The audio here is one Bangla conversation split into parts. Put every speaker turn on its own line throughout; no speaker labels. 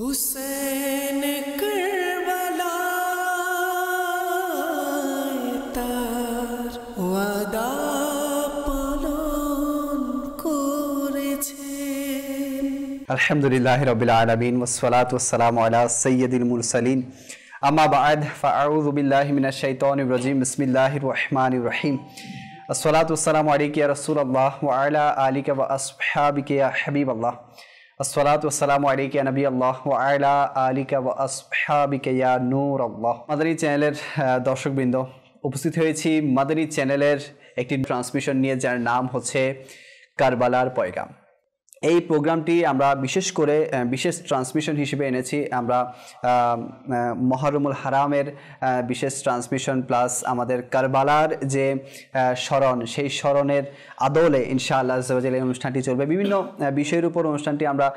হুসেন কারবালায় তার ওয়াদা পালন করেছেন।
আলহামদুলিল্লাহি রাব্বিল আলামিন ওয়াসসালাতু ওয়াসসালামু আলা সাইয়্যিদিল মুরসালিন আম্মা বা'দ ফাআউযু বিল্লাহি মিনাশ শাইতানির রাজিম বিসমিল্লাহির রহমানির রহিম আসসালাতু ওয়াসসালামু আলাইকা ইয়া রাসূলুল্লাহ ওয়া আলা আলিকা ওয়া আসহাবিকা ইয়া হাবিবাল্লাহ আসসালাতু ওয়াসসালামু আলাইকা ইয়া নবিয়াল্লাহ ওয়া আলা আলিকা ওয়া আসহাবিকা ইয়া নূরাল্লাহ। মাদানী চ্যানেলের দর্শকবৃন্দ, উপস্থিত হয়েছি মাদানী চ্যানেলের একটি ট্রান্সমিশন নিয়ে, যার নাম হচ্ছে কারবালার পয়গাম। এই প্রোগ্রামটি আমরা বিশেষ ট্রান্সমিশন হিসেবে এনেছি। আমরা মুহররমুল হারামের বিশেষ ট্রান্সমিশন প্লাস আমাদের কারবালার যে স্মরণ, সেই স্মরণের আদলে ইনশাআল্লাহ আজ্জা ওয়া জাল্লা এই অনুষ্ঠানটি চলবে। বিভিন্ন বিষয়ের উপর অনুষ্ঠানটি আমরা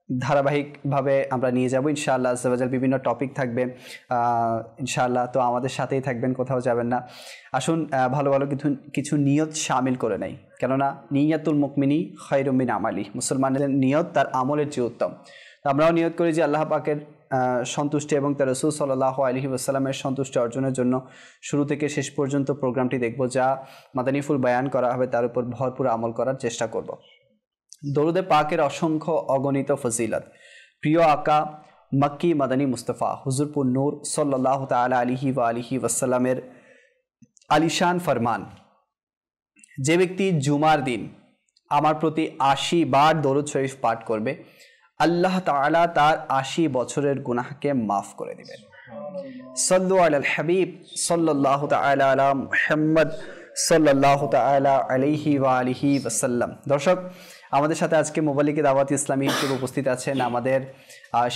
ধারাবাহিকভাবে আমরা নিয়ে যাব ইনশাআল্লাহ আজ্জা ওয়া জাল্লা। বিভিন্ন টপিক থাকবে ইনশাআল্লাহ, তো আমাদের সাথেই থাকবেন, কোথাও যাবেন না। আসুন ভালো ভালো কিছু নিয়ত শামিল করে নেই, কেননা নিয়াতুল মুমিনি খায়রুম মিন আমালি। মুসলমানের নিয়ত তার আমলের চেয়ে উত্তম। তো আমরাও নিয়ত করি যে আল্লাহ পাকের সন্তুষ্টি এবং তার রাসূল সাল্লাল্লাহু আলাইহি ওয়াসাল্লামের সন্তুষ্টি অর্জনের জন্য শুরু থেকে শেষ পর্যন্ত প্রোগ্রামটি দেখব, যা মাদানী ফুল বয়ান করা হবে তার উপর ভরপুর আমল করার চেষ্টা করব। দরুদে পাকের অসংখ্য অগণিত ফজিলত। প্রিয় আকা মক্কি মাদানী মুস্তাফা হুজুরপুর নূর সাল্লাল্লাহু তাআলা আলাইহি ওয়া আলিহি ওয়াসাল্লামের আলিশান ফরমান, যে ব্যক্তি জুমার দিন আমার প্রতি ৮০ বার দরুদ শরীফ পাঠ করবে, আল্লাহ তাআলা তার ৮০ বছরের গুনাহকে মাফ করে দিবেন। সাল্লু আলাল হাবিব সাল্লাল্লাহু তাআলা আলা মুহাম্মদ সাল্লাল্লাহু তাআলা আলাইহি ওয়া আলিহি ওয়াসাল্লাম। দর্শক, আমাদের সাথে আজকে মোবালিকে দাওয়াত ইসলামী হিসেবে উপস্থিত আছেন আমাদের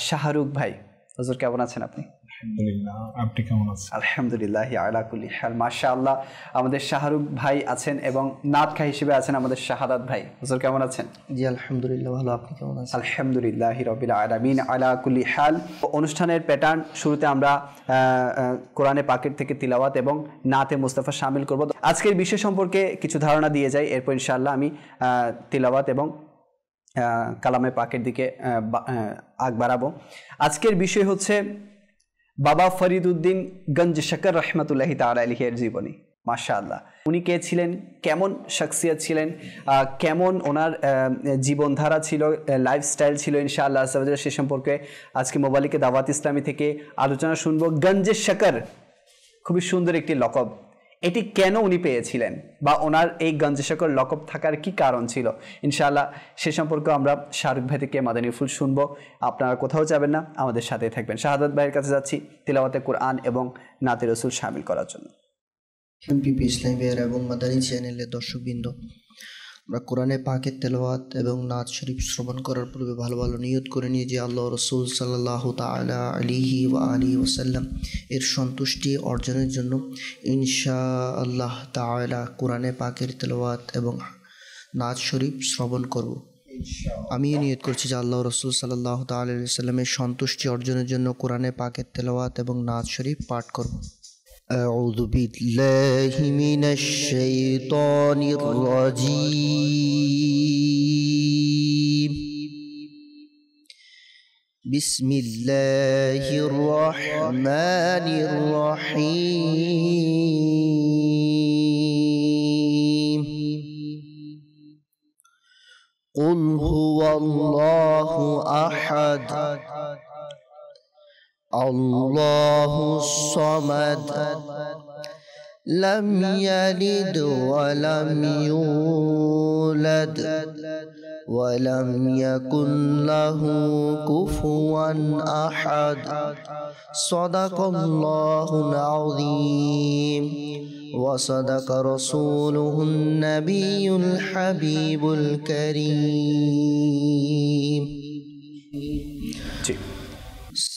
শাহরুখ ভাই। হুজুর, কেমন আছেন আপনি?
আলহামদুলিল্লাহ, আপনি কেমন আছেন?
আলহামদুলিল্লাহ আলা কুল্লি হাল। মাশাআল্লাহ, আমাদের শাহরুখ ভাই আছেন এবং নাতখা হিসেবে আছেন আমাদের শাহাদাত ভাই। হুজুর, কেমন আছেন?
জি আলহামদুলিল্লাহ, ভালো। আপনি কেমন আছেন?
আলহামদুলিল্লাহি রাব্বিল আলামিন আলা কুল্লি হাল। অনুষ্ঠানের প্যাটার্ন, শুরুতে আমরা কোরআনে পাকের থেকে তিলাওয়াত এবং নাতে মুস্তাফা শামিল করব। আজকের বিষয় সম্পর্কে কিছু ধারণা দিয়ে যাই, এরপর ইনশাআল্লাহ আমি তিলাওয়াত এবং কালামে পাকের দিকে আগ বাড়াবো। আজকের বিষয় হচ্ছে বাবা ফরিদ উদ্দিন গঞ্জ শকর রহমতুল্লাহি তাআলা আলাইহির জীবনী। মাশাআল্লাহ, উনি কে ছিলেন, কেমন শখসিয়ত ছিলেন, কেমন ওনার জীবনধারা ছিল, লাইফস্টাইল ছিল, ইনশাআল্লাহ সে সম্পর্কে আজকে মোবালিকে দাওয়াত ইসলামী থেকে আলোচনা শুনবো। গঞ্জে শকর খুবই সুন্দর একটি লকব। এটি কেন উনি পেয়েছিলেন, বা ওনার এই গঞ্জে শকর লকব থাকার কি কারণ ছিল, ইনশাআল্লাহ সে সম্পর্কে আমরা শাহরুখ ভাই থেকে মাদানী ফুল শুনবো। আপনারা কোথাও যাবেন না, আমাদের সাথেই থাকবেন। শাহাদাত ভাইয়ের কাছে যাচ্ছি তিলাওয়াতে কোরআন এবং নাতে রসুল শামিল করার জন্য।
এমপিপি ইসলামী ভাইয়ের এবং মাদানী চ্যানেলের দর্শকবৃন্দ, আমরা কোরআনে পাকের তেলাওয়াত এবং নাত শরীফ শ্রবণ করার পূর্বে ভালো ভালো নিয়ত করে নিয়ে যে আল্লাহ রসুল সাল্লাল্লাহু তাআলা আলাইহি ওয়া আলিহি ওয়াসাল্লাম এর সন্তুষ্টি অর্জনের জন্য ইনশাআল্লাহ তাআলা কোরআনে পাকের তেলাওয়াত এবং নাত শরীফ শ্রবণ করব। আমি নিয়ত করছি যে আল্লাহ রসুল সাল্লাল্লাহু তাআলা আলাইহি ওয়াসাল্লামের সন্তুষ্টি অর্জনের জন্য কোরআনে পাকের তেলাওয়াত এবং নাত শরীফ পাঠ করব। أعوذ بالله من الشيطان الرجيم. بسم الله الرحمن الرحيم. قل هو الله أحد الله الصمد لم يلد ولم يولد ولم يكن له كفوا أحد. صدق الله العظيم وصدق رسوله النبي الحبيب الكريم.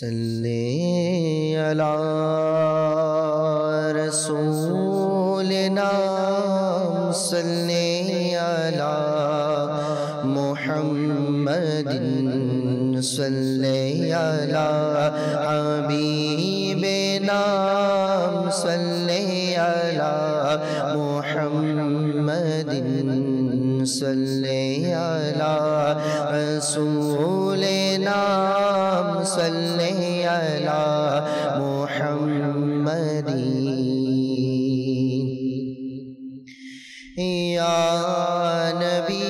صلی علی رسولنا صلی علی محمد صلی علی حبیبنا صلی علی محمد صلی علی رسولنا नाम सल्ले अला मुहम्मदीन या नबी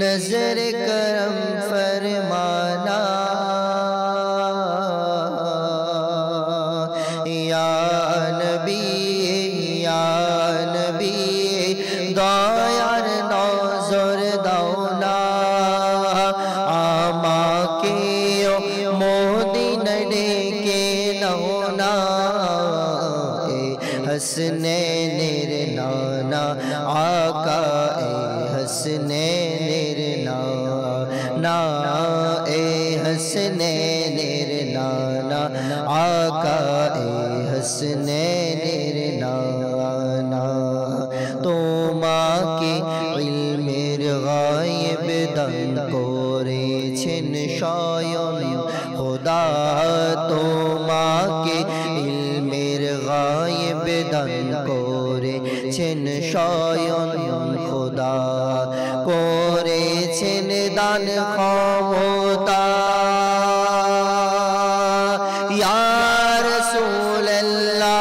नजर करम फरमाना या नबी दयार नजर दाओना आमा के मोदीन डेके नहोना हसने निर नाना आका हसने ना ए हसने निर नाना आका ए हसने निर नाना তোমাকে ইলমের গায়েব দান করেছেন স্বয়ং খোদা তোমাকে ইলমের গায়েব দান করেছেন স্বয়ং খোদা করেছেন দান ক্ষমতা ইয়া রাসূলুল্লাহ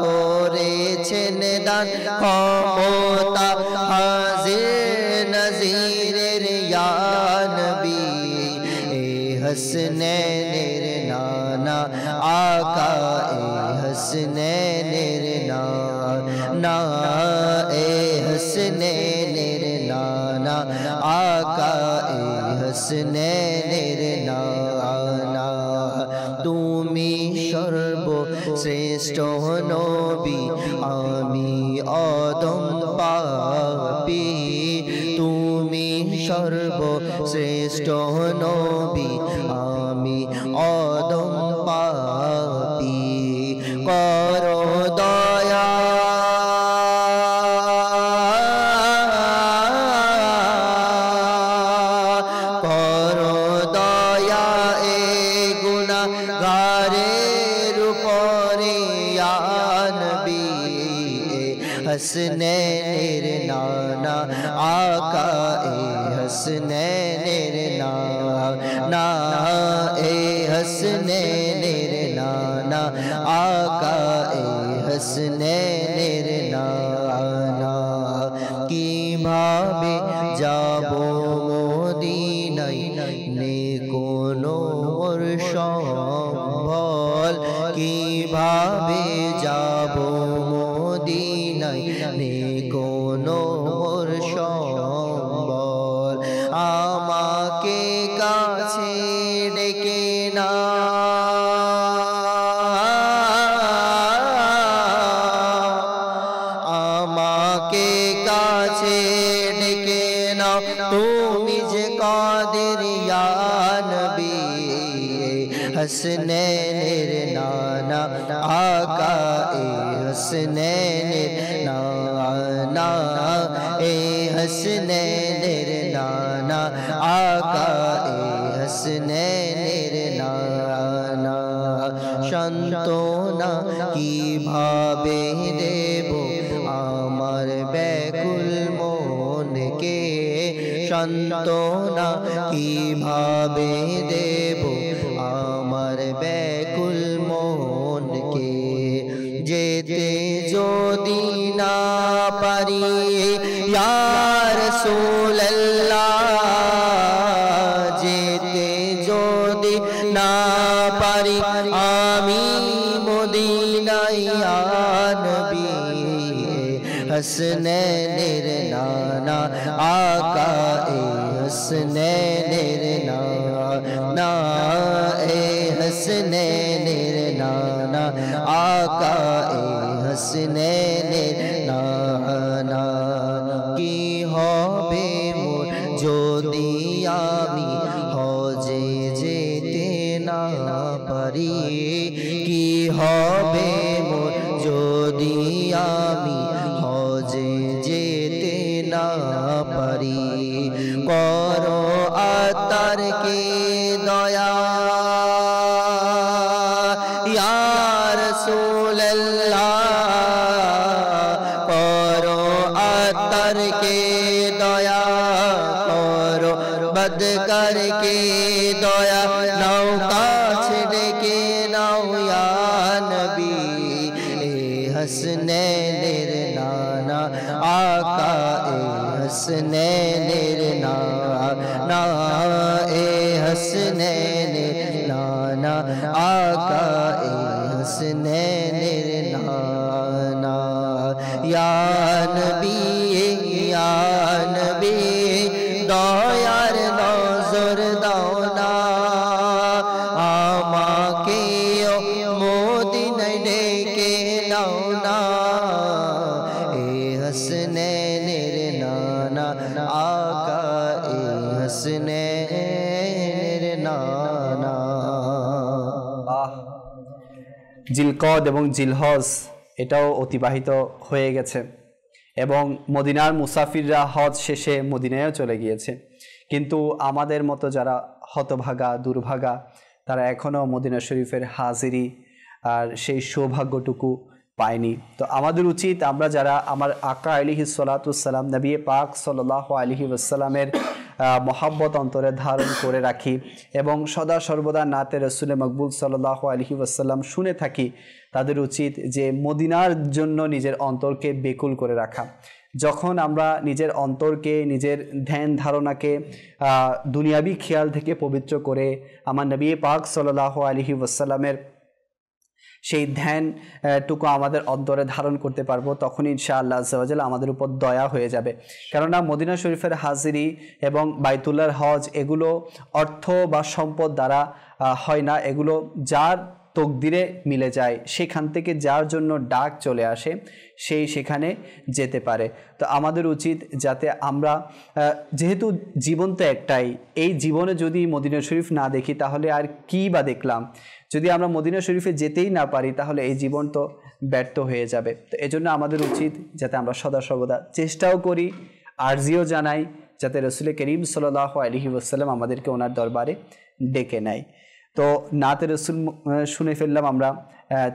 করেছেন দান ক্ষমতা হাজির নজিরের ইয়া নবী এ হসনैनिर नाना आका ए हसनैनिर नाना ए हसनैनिर नाना आका ए हसनैनिर नाना তুমি সর্বশ্রেষ্ঠ নবী আমি আদম পাপী তুমি সর্বশ্রেষ্ঠ নবী আমি আদম পাপী করো দয়া করো দয়া এ গুনাহগারের উপরে ইয়া নবী हसनैनिर नाना आका ए हसनैनिर नाना ए हसनैनिर नाना आका ए हसनैनिर नाना কিভাবে যাব মদিনায় নে কোনো মোর সম্বল কিভাবে যাব মদিনায় নে কোনো মোর সম্বল আমাকে কাছে ডেকে না আমাকে কাছে ডেকে না তুমি যে কাদের ইয়া নবী हसनैनिर नाना आका ए हसनैनिर नाना ए हसनैनिर नाना आका ए हसनैनिर नाना शांतना কিভাবে দেব আমার ব্যাকুল মনকে শান্তনা কিভাবে দেব আমার ব্যাকুল মনকে যেতে যদি না পারি ইয়া রাসূলুল্লাহ যেতে যদি না পারি আমি মদিনায় ইয়া নবী हसनैनिर नाना आका ए हसनैनिर नाना ए हसनैनिर नाना आका ए हसनैनिर नाना की হবে মোর যদি আমি হজে যেতে না পারি কি হবে মোর যদি আমি হজে যেতে না পারি করো আতার কে দয়া নাও কাছে ডেকে নাও ইয়া নবী এ হাসনাইনের নানা আকা এ হাসনাইনের নানা এ হাসনাইনের নানা আকা এ হাসনাইনের নানা ইয়া নবী দয়ার নজর দাও না আমাকে মদিনায় ডেকে নাও না এ হাসনাইনের নানা আকা এ হাসনাইনের নানা।
জিলকদ এবং জিলহজ এটাও অতিবাহিত হয়ে গেছে এবং মদিনার মুসাফিররা হজ শেষে মদিনায়ও চলে গিয়েছে, কিন্তু আমাদের মতো যারা হতভাগা দুর্ভাগা তারা এখনও মদিনা শরীফের হাজিরি আর সেই সৌভাগ্যটুকু পায়নি। তো আমাদের উচিত আমরা যারা আমার আকা আলাইহিস সালাতুসসালাম নবী পাক সাল্লাল্লাহু আলাইহি ওয়াসাল্লামের মহাব্বত অন্তরে ধারণ করে রাখি এবং সদা সর্বদা নাতে রসুলে মকবুল সাল্লাল্লাহু আলাইহি ওয়াসাল্লাম শুনে থাকি, তাদের উচিত যে মদিনার জন্য নিজের অন্তরকে বেকুল করে রাখা। যখন আমরা নিজের অন্তরকে নিজের ধ্যান ধারণাকে দুনিয়াবি খেয়াল থেকে পবিত্র করে আমার নবী পাক সাল্লাল্লাহু আলাইহি ওয়াসাল্লামের সেই ধ্যানটুকু আমাদের অন্তরে ধারণ করতে পারবো, তখন ইনশাআল্লাহ আজ্জা ওয়া জাল্লা আমাদের উপর দয়া হয়ে যাবে। কেননা মদিনা শরীফের হাজিরি এবং বাইতুল্লাহর হজ এগুলো অর্থ বা সম্পদ দ্বারা হয় না, এগুলো যার তকদিরে মিলে যায়, সেখান থেকে যার জন্য ডাক চলে আসে সেই সেখানে যেতে পারে। তো আমাদের উচিত যাতে আমরা যেহেতু জীবন তো একটাই, এই জীবনে যদি মদিনা শরীফ না দেখি তাহলে আর কি বা দেখলাম। যদি আমরা মদিনা শরীফে যেতেই না পারি তাহলে এই জীবন তো ব্যর্থ হয়ে যাবে। তো এজন্য আমাদের উচিত যাতে আমরা সদা সর্বদা চেষ্টাও করি, আরজিও জানাই যাতে রসুল করিম সাল্লাল্লাহু আলাইহি ওয়াসাল্লাম আমাদেরকে ওনার দরবারে ডেকে নেয়। তো নাতে রসুল শুনে ফেললাম আমরা,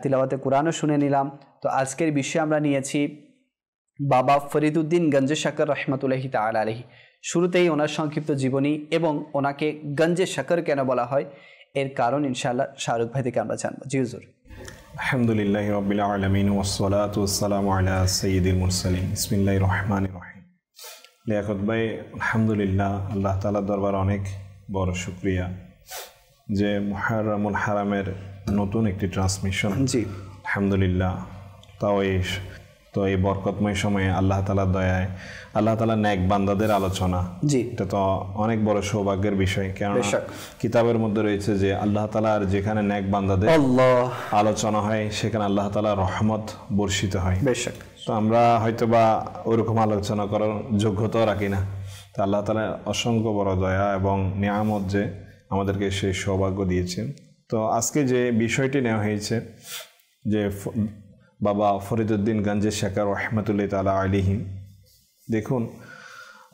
তিলাওয়াতে কোরআনও শুনে নিলাম। তো আজকের বিষয়ে আমরা নিয়েছি বাবা ফরিদউদ্দিন গঞ্জে শাকর রহমতুল্লাহি তাআলা আলাইহি। শুরুতেই ওনার সংক্ষিপ্ত জীবনী এবং ওনাকে গঞ্জে শাকর কেন বলা হয় এর কারণ ইনশাআল্লাহ শাহরুখ ভাই থেকে আমরা জানবো। জি হুজুর।
আলহামদুলিল্লাহি রাব্বিল আলামিন ওয়াসসালাতু ওয়াসসালামু আলা সাইয়্যিদিল মুরসালিন বিসমিল্লাহির রহমানির রহিম। লিয়াকত ভাই, আলহামদুলিল্লাহ, আল্লাহ তাআলার দরবারে অনেক বড় শুকরিয়া যে মুহররমুল হারামের নতুন একটি ট্রান্সমিশন। জি আলহামদুলিল্লাহ। তো এই বরকতময় সময়ে আল্লাহ তাআলার দয়ায় আল্লাহ তাআলার নেক বান্দাদের আলোচনা, জি এটা তো অনেক বড় সৌভাগ্যের বিষয়। কেননা কিতাবের মধ্যে রয়েছে যে আল্লাহ তাআলার যেখানে নেক বান্দাদের আলোচনা হয় সেখানে আল্লাহ তাআলার রহমত বর্ষিত হয়। তো আমরা হয়তোবা ওইরকম আলোচনা করার যোগ্যতাও রাখি না। তো আল্লাহ তাআলার অসংখ্য বড় দয়া এবং নিয়ামত যে আমাদেরকে সেই সৌভাগ্য দিয়েছেন। তো আজকে যে বিষয়টি নেওয়া হয়েছে যে বাবা ফরিদউদ্দিন গঞ্জে শাকর রহমতুল্লাহি তাআলা আলাইহি, দেখুন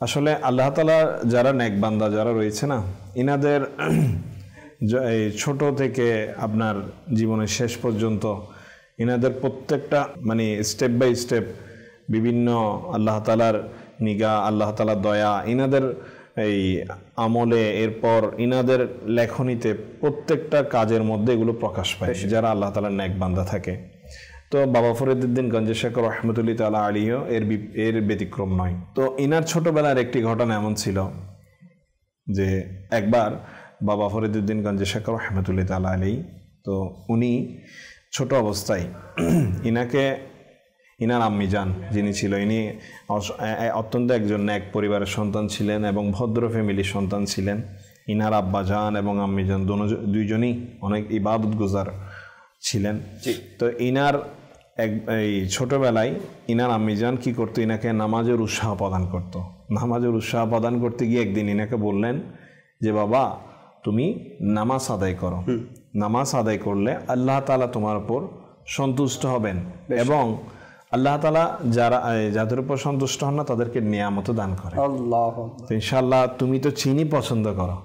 আসলে আল্লাহ তাআলা যারা নেক বান্দা যারা রয়েছে না, ইনাদের এই ছোট থেকে আপনার জীবনের শেষ পর্যন্ত ইনাদের প্রত্যেকটা মানে স্টেপ বাই স্টেপ বিভিন্ন আল্লাহ তাআলার নিগাহ, আল্লাহ তাআলার দয়া ইনাদের এই আমলে, এরপর ইনাদের লেখনীতে প্রত্যেকটা কাজের মধ্যে এগুলো প্রকাশ পায় যারা আল্লাহ তাআলার নেক বান্দা থাকে। তো বাবা ফরিদউদ্দিন গঞ্জে শাকর রহমতুল্লাহি তাআলা আলাইহিও এর ব্যতিক্রম নয়। তো ইনার ছোটবেলার একটি ঘটনা এমন ছিল যে একবার বাবা ফরিদউদ্দিন গঞ্জে শাকর রহমতুল্লাহি তাআলা আলাইহি, তো উনি ছোট অবস্থায় ইনার আম্মি যান যিনি ছিল, ইনি অত্যন্ত একজন নেক পরিবারের সন্তান ছিলেন এবং ভদ্র ফ্যামিলির সন্তান ছিলেন। ইনার আব্বা যান এবং আম্মি যান দুইজনই অনেক ইবাদত গুজার ছিলেন। তো ইনার এই ছোটবেলায় ইনার আম্মি যান কি করতো, ইনাকে নামাজের উৎসাহ প্রদান করতো। নামাজের উৎসাহ প্রদান করতে গিয়ে একদিন ইনাকে বললেন যে বাবা তুমি নামাজ আদায় করো, নামাজ আদায় করলে আল্লাহ তাআলা তোমার উপর সন্তুষ্ট হবেন এবং আল্লাহ তাআলা যাদের উপর সন্তুষ্ট হন না তাদেরকে নিয়ামত দান করে। তো ইনশাআল্লাহ তুমি তো চিনি পছন্দ করো।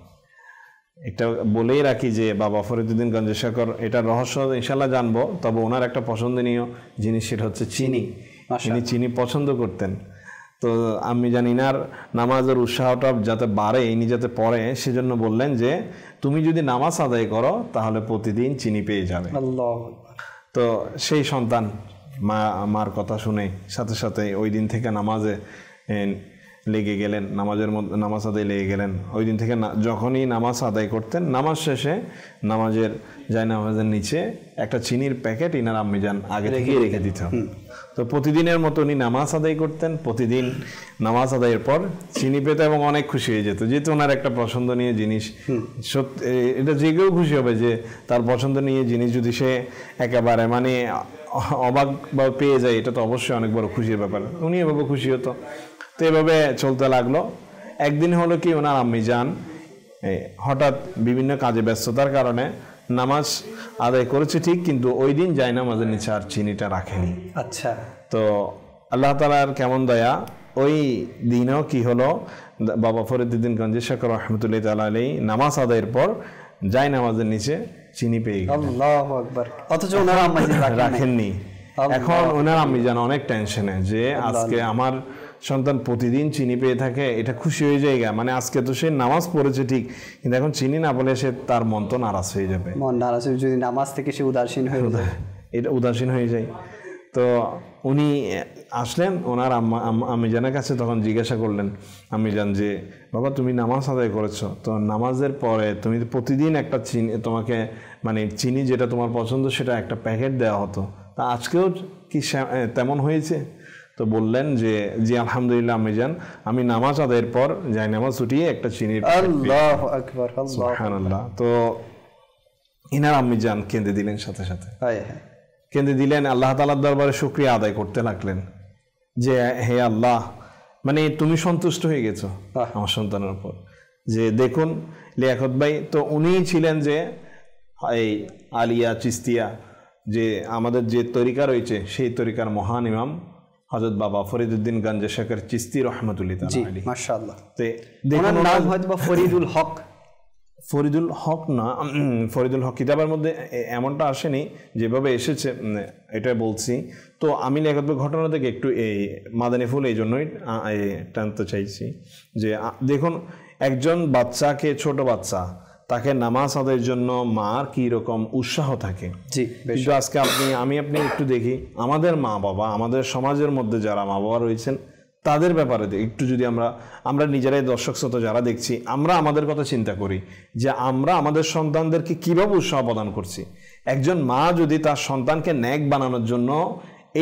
এটা বলেই রাখি যে বাবা ফরিদউদ্দিন গঞ্জে শাকর, এটার রহস্য ইনশাআল্লাহ জানবো, তবে ওনার একটা পছন্দনীয় জিনিস সেটা হচ্ছে চিনি। তিনি চিনি পছন্দ করতেন। তো আমি জানি না নামাজের উৎসাহটা যাতে বাড়ে, ইনি যাতে পড়ে, সেজন্য বললেন যে তুমি যদি নামাজ আদায় করো তাহলে প্রতিদিন চিনি পেয়ে যাবে।
আল্লাহ।
তো সেই সন্তান মার কথা শুনে সাথে সাথে ওই দিন থেকে নামাজে লেগে গেলেন, নামাজ আদায় লেগে গেলেন। ওই দিন থেকে যখনই নামাজ আদায় করতেন, নামাজ শেষে নামাজের নিচে একটা চিনির প্যাকেট ইনার আম্মিজান আগে থেকে রেখে দিত। তো প্রতিদিনের মতো উনি নামাজ আদায় করতেন, প্রতিদিন নামাজ আদায়ের পর চিনি পেত এবং অনেক খুশি হয়ে যেত, যেহেতু ওনার একটা পছন্দনীয় জিনিস। সত্যি এটা যে কেউ খুশি হবে যে তার পছন্দনীয় জিনিস যদি সে একেবারে মানে অবাক বা পেয়ে যায়, এটা তো অবশ্যই অনেক বড় খুশির ব্যাপার। উনি এভাবে খুশি হতো। তো এভাবে চলতে লাগলো। একদিন হলো কি, ওনার আম্মিজান হঠাৎ বিভিন্ন কাজে ব্যস্ততার কারণে নামাজ আদায় করেছে ঠিক, কিন্তু ওই দিন জায়নামাজের নিচে আর চিনিটা রাখেনি।
আচ্ছা।
তো আল্লাহ তাআলার কেমন দয়া, ওই দিনও কি হলো, বাবা ফরিদউদ্দিন গঞ্জি শেখ রহমতুল্লাহ তাআলা আলাইহি নামাজ আদায়ের পর জায়নামাজের নিচে চিনি পেয়ে গেলেন।
আল্লাহু আকবার। অথচ ওনার আম্মাজি
রাখেননি। এখন ওনার আম্মিজান অনেক টেনশনে যে আজকে আমার সন্তান প্রতিদিন চিনি পেয়ে থাকে, এটা খুশি হয়ে যায়। মানে আজকে তো সে নামাজ পড়েছে ঠিক, কিন্তু এখন চিনি না বলে সে তার মন তো নারাজ হয়ে যাবে,
মন নারাজ হয়ে যদি নামাজ থেকে সে উদাসীন হয়ে যায়,
এটা উদাসীন হয়ে যায়। তো উনি আসলেন ওনার আম্মিজানের কাছে, তখন জিজ্ঞাসা করলেন আম্মিজান যে বাবা তুমি নামাজ আদায় করেছো, তো নামাজের পরে তুমি প্রতিদিন একটা চিনি, তোমাকে মানে চিনি যেটা তোমার পছন্দ সেটা একটা প্যাকেট দেওয়া হতো, তা আজকেও কি তেমন হয়েছে? তো বললেন যে জি আলহামদুলিল্লাহ আম্মিজান, আমি নামাজ আদায়ের পর যাই নামাজ ছুটিয়ে একটা চিনির।
আল্লাহু আকবার,
সুবহানাল্লাহ। তো ইনার আম্মিজান কেঁদে দিলেন, সাথে সাথে কেঁদে দিলেন, আল্লাহ তাআলার দরবারে শুকরিয়া আদায় করতে লাগলেন যে হে আল্লাহ, মানে তুমি সন্তুষ্ট হয়ে গেছো আমার সন্তানের উপর। যে দেখুন লিয়াকত ভাই, তো উনিই ছিলেন যে এই আলিয়া চিস্তিয়া, যে আমাদের যে তরিকা রয়েছে সেই তরিকার মহান ইমাম হযরত বাবা ফরিদউদ্দিন গঞ্জি শেখ চিস্তি রহমতুল্লাহ তাআলা আলাইহি।
মাশাআল্লাহ।
তো দেখুন
নাম হয়তো ফরিদুল হক,
ফরিদুল হক না, ফরিদুল হক কিতাবের মধ্যে এমনটা আসেনি, যেভাবে এসেছে এটা বলছি। তো আমি লিয়াকত ভাই ঘটনা থেকে একটু এই মাদানী ফুল এই জন্যই টানতে চাইছি যে দেখুন একজন বাচ্চাকে, ছোট বাচ্চা, তাকে নামাজ আদায়ের জন্য মার কি রকম উৎসাহ থাকে। কিন্তু আজকে আপনি একটু দেখি আমাদের মা বাবা, আমাদের সমাজের মধ্যে যারা মা বাবা রয়েছেন তাদের ব্যাপারে একটু যদি আমরা নিজেরাই দর্শক শ্রোতা যারা দেখছি, আমরা আমাদের কথা চিন্তা করি যে আমরা আমাদের সন্তানদেরকে কিভাবে উৎসাহ প্রদান করছি। একজন মা যদি তার সন্তানকে ন্যাক বানানোর জন্য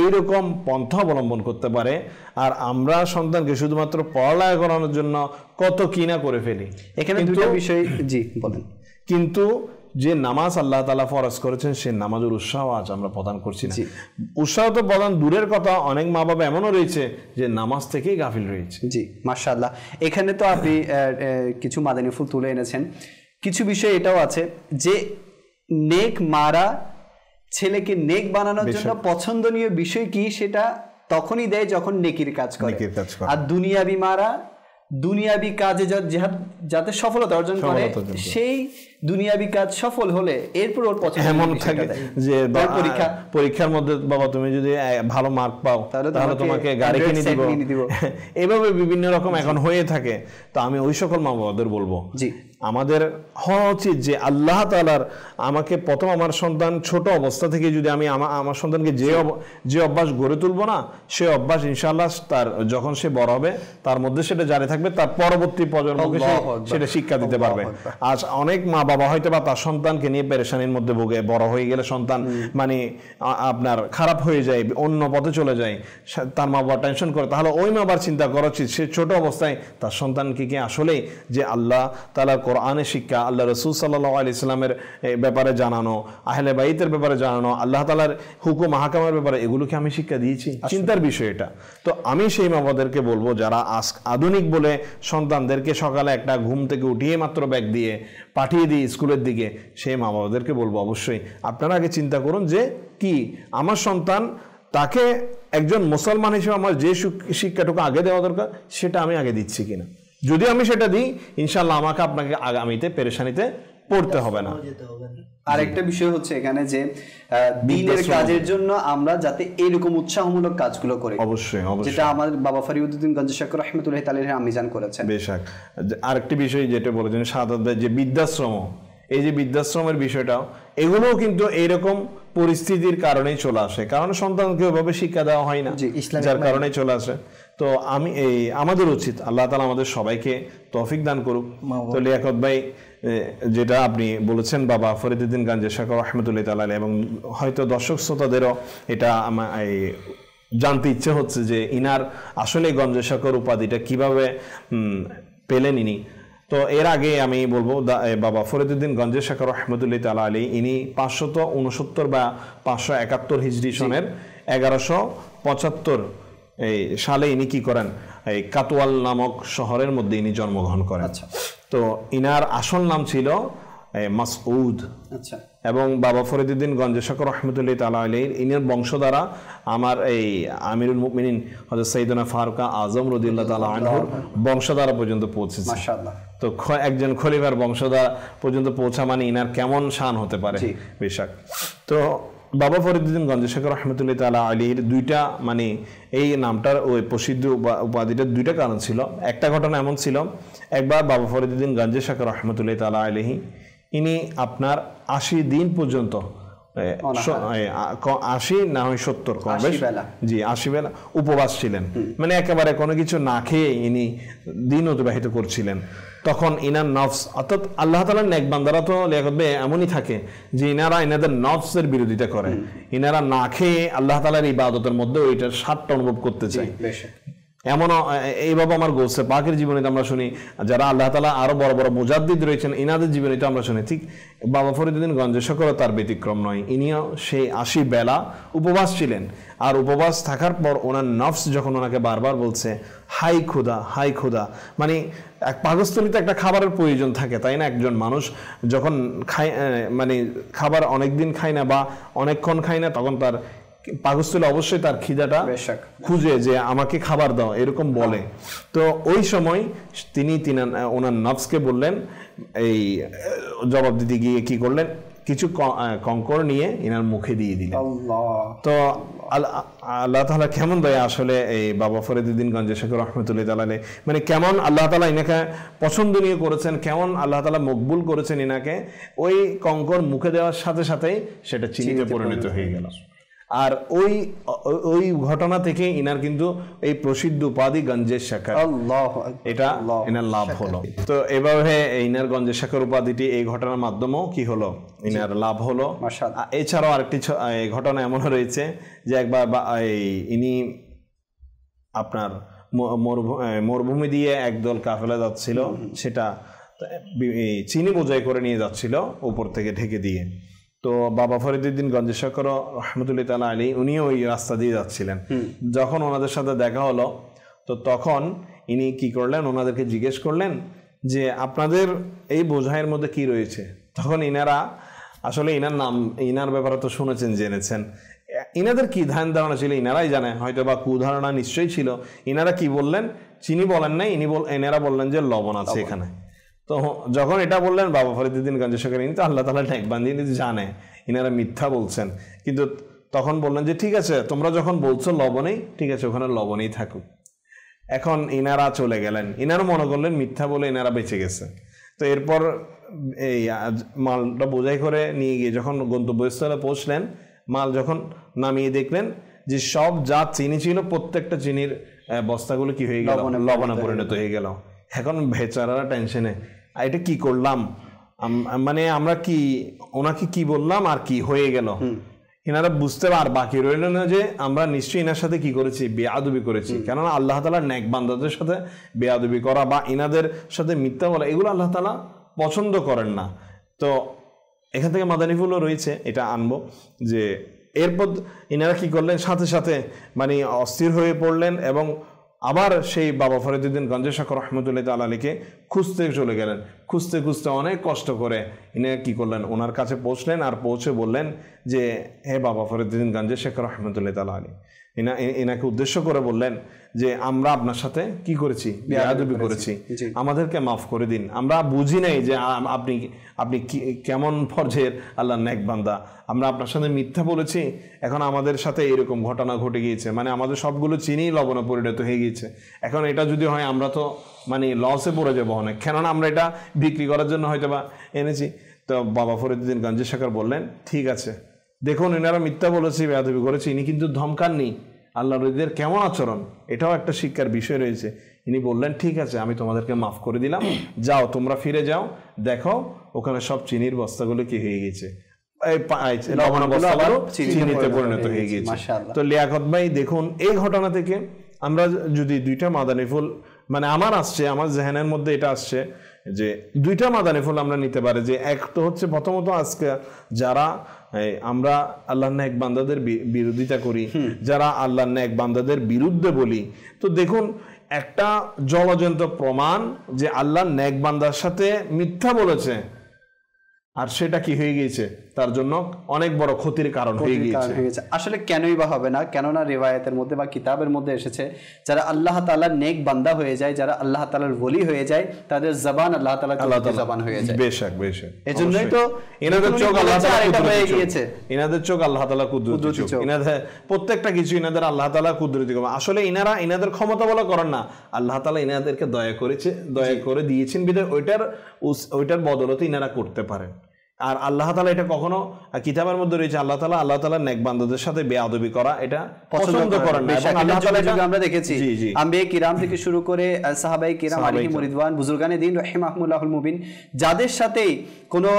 এইরকম পন্থা অবলম্বন করতে পারে, আর আমরা সন্তানকে শুধুমাত্র পড়ালেখা করানোর জন্য কত কি না করে ফেলি।
এখানে দুটো বিষয়, জি বলেন।
কিন্তু যে নামাজ আল্লাহ তাআলা ফরজ করেছেন সেই নামাজের উৎসাহ আজ আমরা প্রদান করছি না। উৎসাহ তো প্রদান দূরের কথা, অনেক মা বাবা এমনও রয়েছে যে নামাজ থেকেই গাফিল রয়েছে।
জি মাশাআল্লাহ। এখানে তো আপনি কিছু মাদানী ফুল তুলে এনেছেন, কিছু বিষয় এটাও আছে যে নেক মারা ছেলেকে নেক বানানোর জন্য পছন্দনীয় বিষয় কি সেটা তখনই দেয় যখন নেকির কাজ করে। আর দুনিয়াবি মারা দুনিয়াবি কাজে যাতে সফলতা অর্জন করে, সেই দুনিয়াবি কাজ সফল হলে এরপর ওর পছন্দ
এমন থাকে যে পরীক্ষার মধ্যে বাবা তুমি যদি ভালো মার্ক পাও তাহলে তোমাকে গাড়ি কিনে দিব, এভাবে বিভিন্ন রকম এখন হয়ে থাকে। তো আমি ওই সকল মা বাবাদের বলবো, জি আমাদের হওয়া উচিত যে আল্লাহ তাআলার আমাকে প্রথম আমার সন্তান ছোট অবস্থা থেকে যদি আমি আমার সন্তানকে যে অভ্যাস গড়ে তুলবো না, সে অভ্যাস ইনশাআল্লাহ তার যখন সে বড় হবে তার মধ্যে সেটা জারি থাকবে, তার পরবর্তী প্রজন্মকে সেটা শিক্ষা দিতে পারবে। আজ অনেক মা বাবা হয়তো বা তার সন্তানকে নিয়ে পেরেশানির মধ্যে ভোগে, বড় হয়ে গেলে সন্তান মানে আপনার খারাপ হয়ে যায়, অন্য পথে চলে যায়, তার মা বাবা টেনশন করে। তাহলে ওই মা বাবার চিন্তা করা উচিত সে ছোট অবস্থায় তার সন্তানকে কি আসলেই যে আল্লাহ তাআলা কোরআনের শিক্ষা, আল্লাহ রাসূল সাল্লাল্লাহু আলাইহি সাল্লামের ব্যাপারে জানানো, আহলে বাইতের ব্যাপারে জানানো, আল্লাহ তাআলার হুকুম আহকামের ব্যাপারে এগুলোকে আমি শিক্ষা দিয়েছি। চিন্তার বিষয় এটা। তো আমি সেই মা বাবাদেরকে বলবো যারা আধুনিক বলে সন্তানদেরকে সকালে একটা ঘুম থেকে উঠিয়ে মাত্র ব্যাগ দিয়ে পাঠিয়ে দিই স্কুলের দিকে, সেই মা বাবাদেরকে বলবো অবশ্যই আপনারা আগে চিন্তা করুন যে কি আমার সন্তান, তাকে একজন মুসলমান হিসেবে আমার যে শিক্ষাটুকু আগে দেওয়া দরকার সেটা আমি আগে দিচ্ছি কিনা। যদি আমি সেটা দিই ইনশাআল্লাহ আমাকে আপনাকে আগামীতে পেরেশানিতে পড়তে হবে না।
আরেকটা বিষয় হচ্ছে এখানে যে দ্বীনের কাজের জন্য আমরা যাতে এরকম উৎসাহমূলক কাজগুলো করি,
অবশ্যই
যেটা আমাদের বাবা ফরিদউদ্দিন গঞ্জ শাকর রহমতুল্লাহ তাআলার আমিজান করেছেন।
বেশক আরেকটি বিষয় যেটা বলেছেন শাহাদাত যে বৃদ্ধাশ্রম, এই যে বৃদ্ধাশ্রমের বিষয়টাও, এগুলোও কিন্তু এইরকম পরিস্থিতির কারণেই চলে আসে, কারণ সন্তানকে ওইভাবে শিক্ষা দেওয়া হয় না, যার কারণেই চলে আসে। তো আমাদের উচিত, আল্লাহ তাআলা আমাদের সবাইকে তৌফিক দান করুক। তো লিয়াকত ভাই যেটা আপনি বলেছেন বাবা ফরিদউদ্দিন গঞ্জ শাকর রহমতুল্লাহ তাআলা, এবং হয়তো দর্শক শ্রোতাদেরও এটা জানতে ইচ্ছে হচ্ছে যে ইনার আসলে গঞ্জ শাকর উপাধিটা কিভাবে পেলেন ইনি। তো এর আগে আমি বলবো বাবা ফরিদউদ্দিন গঞ্জ শাকর রহমতুল্লাহ তাআলা আলী, ইনি 569 বা 571 হিজরি সনের 1175 সালে ইনি কি করেন, এই কাতওয়াল নামক শহরের মধ্যে ইনি জন্মগ্রহণ করেন।
আচ্ছা।
তো ইনার আসল নাম ছিল মাসউদ।
আচ্ছা।
এবং বাবা ফরিদউদ্দিন গঞ্জ শাকর রহমতুল্লাহ তাআলা আলাইহির ইনার বংশধারা আমার এই আমিরুল মুমিনিন হযরত সাইয়েদনা ফারুক আযম রাদিয়াল্লাহু তাআলা আনহুর বংশধারা পর্যন্ত পৌঁছেছে।
মাশাআল্লাহ।
তো একজন খলিফার বংশধারা পর্যন্ত পৌঁছা মানে ইনার কেমন শান হতে পারে। বেশক। তো বাবা ফরিদউদ্দিন গঞ্জ শাকর রহমতুল্লাহ তাআলা আলাইহির দুইটা মানে এই নামটার ওই প্রসিদ্ধ উপাধিটার দুইটা কারণ ছিল। একটা ঘটনা এমন ছিল, একবার বাবা ফরিদউদ্দিন গঞ্জ শাকর রহমতুল্লাহ তাআলা আলাইহি ইনি আপনার 80 দিন পর্যন্ত 80 না হয় 70 কম বেশ, জি 80 বেলা উপবাস ছিলেন, মানে একেবারে কোনো কিছু না খেয়ে ইনি দিন অতিবাহিত করছিলেন। তখন ইনার নফস, অর্থাৎ আল্লাহ তাআলার নেক বান্দারা তো এমনই থাকে যে ইনারা ইনাদের নফসের বিরোধিতা করে, ইনারা না খেয়ে আল্লাহ তাআলার ইবাদতের মধ্যে ওইটার স্বাদটা অনুভব করতে চায়। এমন এইভাবে আমার গৌসে পাকের জীবনীতে আমরা শুনি, যারা আল্লাহ তাআলা আরো বড় বড় মুজাদ্দিদ রয়েছেন ইনাদের জীবনীতে আমরা শুনি। ঠিক বাবা ফরিদউদ্দিন গঞ্জ শাকর তার ব্যতিক্রম নয়, ইনিও সেই 80 বেলা উপবাস ছিলেন। আর উপবাস থাকার পর ওনার নফস যখন ওনাকে বারবার বলছে হাই খুদা, হাই খুদা, মানে এক পাকস্থলিতে একটা খাবারের প্রয়োজন থাকে, তাই না? একজন মানুষ যখন খায়, মানে খাবার অনেকদিন খায় না বা অনেকক্ষণ খায় না, তখন তার পাকস্থলী অবশ্যই তার খিদাটা খুঁজে যে আমাকে খাবার দাও, এরকম বলে। তো ওই সময় তিনি ওনার নফসকে বললেন, এই জবাব দিতে গিয়ে কি করলেন, কিছু কঙ্কর নিয়ে ইনার মুখে দিয়ে দিলেন। তো আল্লাহ তাআলা কেমন দয়া আসলে এই বাবা ফরিদউদ্দিন গঞ্জ শাকর রহমতুল্লাহ তাআলা, মানে কেমন আল্লাহ তাআলা ইনাকে পছন্দনীয় করেছেন, কেমন আল্লাহ তাআলা মকবুল করেছেন ইনাকে। ওই কঙ্কর মুখে দেওয়ার সাথে সাথেই সেটা চিনিতে পরিণত হয়ে গেল। আর ওই ঘটনা থেকে ইনার কিন্তু এই প্রসিদ্ধ উপাধি গঞ্জের শাকর, এটা ইনার লাভ হলো। তো এভাবে ইনার গঞ্জের শাকর উপাধিটি এই ঘটনার মাধ্যমেও কি হলো, ইনার লাভ হলো। এছাড়াও আরেকটি ঘটনা এমন রয়েছে যে একবার ইনি আপনার মরুভূমি দিয়ে একদল কাফেলা যাচ্ছিল, সেটা চিনি বোঝাই করে নিয়ে যাচ্ছিল উপর থেকে ঢেকে দিয়ে। তো বাবা ফরিদউদ্দিন গঞ্জ শাকর রহমতুল্লাহ তাআলা আলাইহি উনিও ওই রাস্তা দিয়ে যাচ্ছিলেন। যখন ওনাদের সাথে দেখা হলো, তো তখন ইনি কি করলেন, ওনাদেরকে জিজ্ঞেস করলেন যে আপনাদের এই বোঝাইয়ের মধ্যে কি রয়েছে। তখন ইনারা আসলে ইনার ব্যাপারে তো শুনেছেন, জেনেছেন, ইনাদের কি ধারণা ছিল ইনারাই জানে, হয়তো বা কুধারণা নিশ্চয়ই ছিল। ইনারা কি বললেন, চিনি বলেন নাই, এনারা বললেন যে লবণ আছে এখানে। তো যখন এটা বললেন বাবা ফরিদউদ্দিন গঞ্জ শাকর, ইনি তো আল্লাহ তাআলা নেক বান্দা, ইনি জানে ইনারা মিথ্যা বলছেন, কিন্তু তখন বললেন যে ঠিক আছে, তোমরা যখন বলছো লবণেই, ঠিক আছে ওখানে লবণেই থাকুক। এখন ইনারা চলে গেলেন, ইনারা মনে করলেন মিথ্যা বলে ইনারা বেঁচে গেছে। তো এরপর এই মালটা বোঝাই করে নিয়ে গিয়ে যখন গন্তব্যস্থলে পৌঁছলেন, মাল যখন নামিয়ে দেখলেন যে সব যা চিনি ছিল প্রত্যেকটা চিনির বস্তাগুলো কি হয়ে গেল, লবণে পরিণত হয়ে গেল। এখন বেচারারা টেনশনে, এটা কি করলাম, মানে আমরা কি ওনাকে কি বললাম আর কি হয়ে গেল। এনারা বুঝতে আর বাকি রইল না যে আমরা নিশ্চয়ই এনার সাথে কি করেছি, বেয়াদবি করেছি। কেননা আল্লাহ তাআলার নেক বান্দাদের সাথে বেয়াদবি করা বা ইনাদের সাথে মিথ্যা বলা, এগুলো আল্লাহ তাআলা পছন্দ করেন না। তো এখান থেকে মাদানিফুলও রয়েছে, এটা আনবো যে এরপর ইনারা কি করলেন, সাথে সাথে মানে অস্থির হয়ে পড়লেন এবং আবার সেই বাবা ফরিদউদ্দিন গঞ্জ শাকর রহমতুল্লাহ তাআলা আলাইহিকে খুঁজতে চলে গেলেন। খুঁজতে খুঁজতে অনেক কষ্ট করে ইনি কি করলেন, ওনার কাছে পৌঁছলেন। আর পৌঁছে বললেন যে হে বাবা ফরিদউদ্দিন গঞ্জ শাকর রহমতুল্লাহ তাআলা আলাইহি, এনাকে উদ্দেশ্য করে বললেন যে আমরা আপনার সাথে কি করেছি, বেয়াদবি করেছি, আমাদেরকে মাফ করে দিন। আমরা বুঝি নাই যে আপনি কেমন পর্যায়ের আল্লাহর নেক বান্দা, আমরা আপনার সাথে মিথ্যা বলেছি, এখন আমাদের সাথে এরকম ঘটনা ঘটে গিয়েছে, মানে আমাদের সবগুলো চিনি লবণে পরিণত হয়ে গিয়েছে। এখন এটা যদি হয় আমরা তো মানে লসে পড়ে যাবো অনেক, কেননা আমরা এটা বিক্রি করার জন্য হয়তো বা এনেছি। তো বাবা ফরিদুদ্দিন গঞ্জে শেখর বললেন, ঠিক আছে, দেখুন এনারা মিথ্যা বলেছে, বেয়াদবি করেছে, ইনি কিন্তু ধমকাননি। আল্লাহর ওলিদের কেমন আচরণ, এটাও একটা শিক্ষার বিষয় রয়েছে। ইনি বললেন, ঠিক আছে, আমি তোমাদেরকে মাফ করে দিলাম, যাও তোমরা ফিরে যাও, দেখো ওখানে সব চিনির বস্তাগুলো কি হয়ে গেছে, চিনিতে পরিণত হয়ে গিয়েছে। তো লিয়াকত ভাই দেখুন, এই ঘটনা থেকে আমরা যদি দুইটা মাদানী ফুল, মানে আমার জেহেনের মধ্যে এটা আসছে যে দুইটা মাদানী ফুল আমরা নিতে পারি। যে এক তো হচ্ছে প্রথমত আজকে যারা আমরা আল্লাহর নেক বান্দাদের বিরোধিতা করি, যারা আল্লাহর নেক বান্দাদের বিরুদ্ধে বলি, তো দেখুন একটা জলজন্ত প্রমাণ যে আল্লাহর নেক বান্দার সাথে মিথ্যা বলেছে, আর সেটা কি হয়ে গিয়েছে, তার জন্য অনেক বড় ক্ষতির কারণ হয়ে গিয়েছে।
আসলে কেনই বা হবে না, কেননা রিওয়ায়াতের মধ্যে বা কিতাবের মধ্যে এসেছে যারা আল্লাহ তাআলার নেক বান্দা হয়ে যায়, যারা আল্লাহ তাআলার ওলি হয়ে যায়, তাদের জবান আল্লাহ তাআলার জবান হয়ে যায়।
বেশক
এজন্যই তো
এনাদের চোখ আল্লাহ তাআলা হয়ে গিয়েছে, এনাদের চোখ আল্লাহ তাআলা কুদরতি চোখ, এনাদের প্রত্যেকটা কিছু এনাদের আল্লাহ তাআলা কুদরতি। আসলে এনাদের ক্ষমতা বলা করেন না, আল্লাহ তাআলা এনাদেরকে দয়া করে দিয়েছেন বিধায় ওইটার বদলতে এনারা করতে পারেন। আর আল্লাহ তাআলা এটা কখনো কিতাবের মধ্যে রয়েছে, আল্লাহ তাআলা নেক বান্দাদের সাথে বেয়াদবি করা এটা পছন্দ করেন না। এবং আল্লাহ তাআলা
আমরা দেখেছি আম্বিয়া কিরাম থেকে শুরু করে সাহাবায়ে কিরাম আলাইহিম রিদওয়ান, বুজুর্গানে দ্বীন রাহিমাহুমুল্লাহুল মুবিন, যাদের সাথে কোনো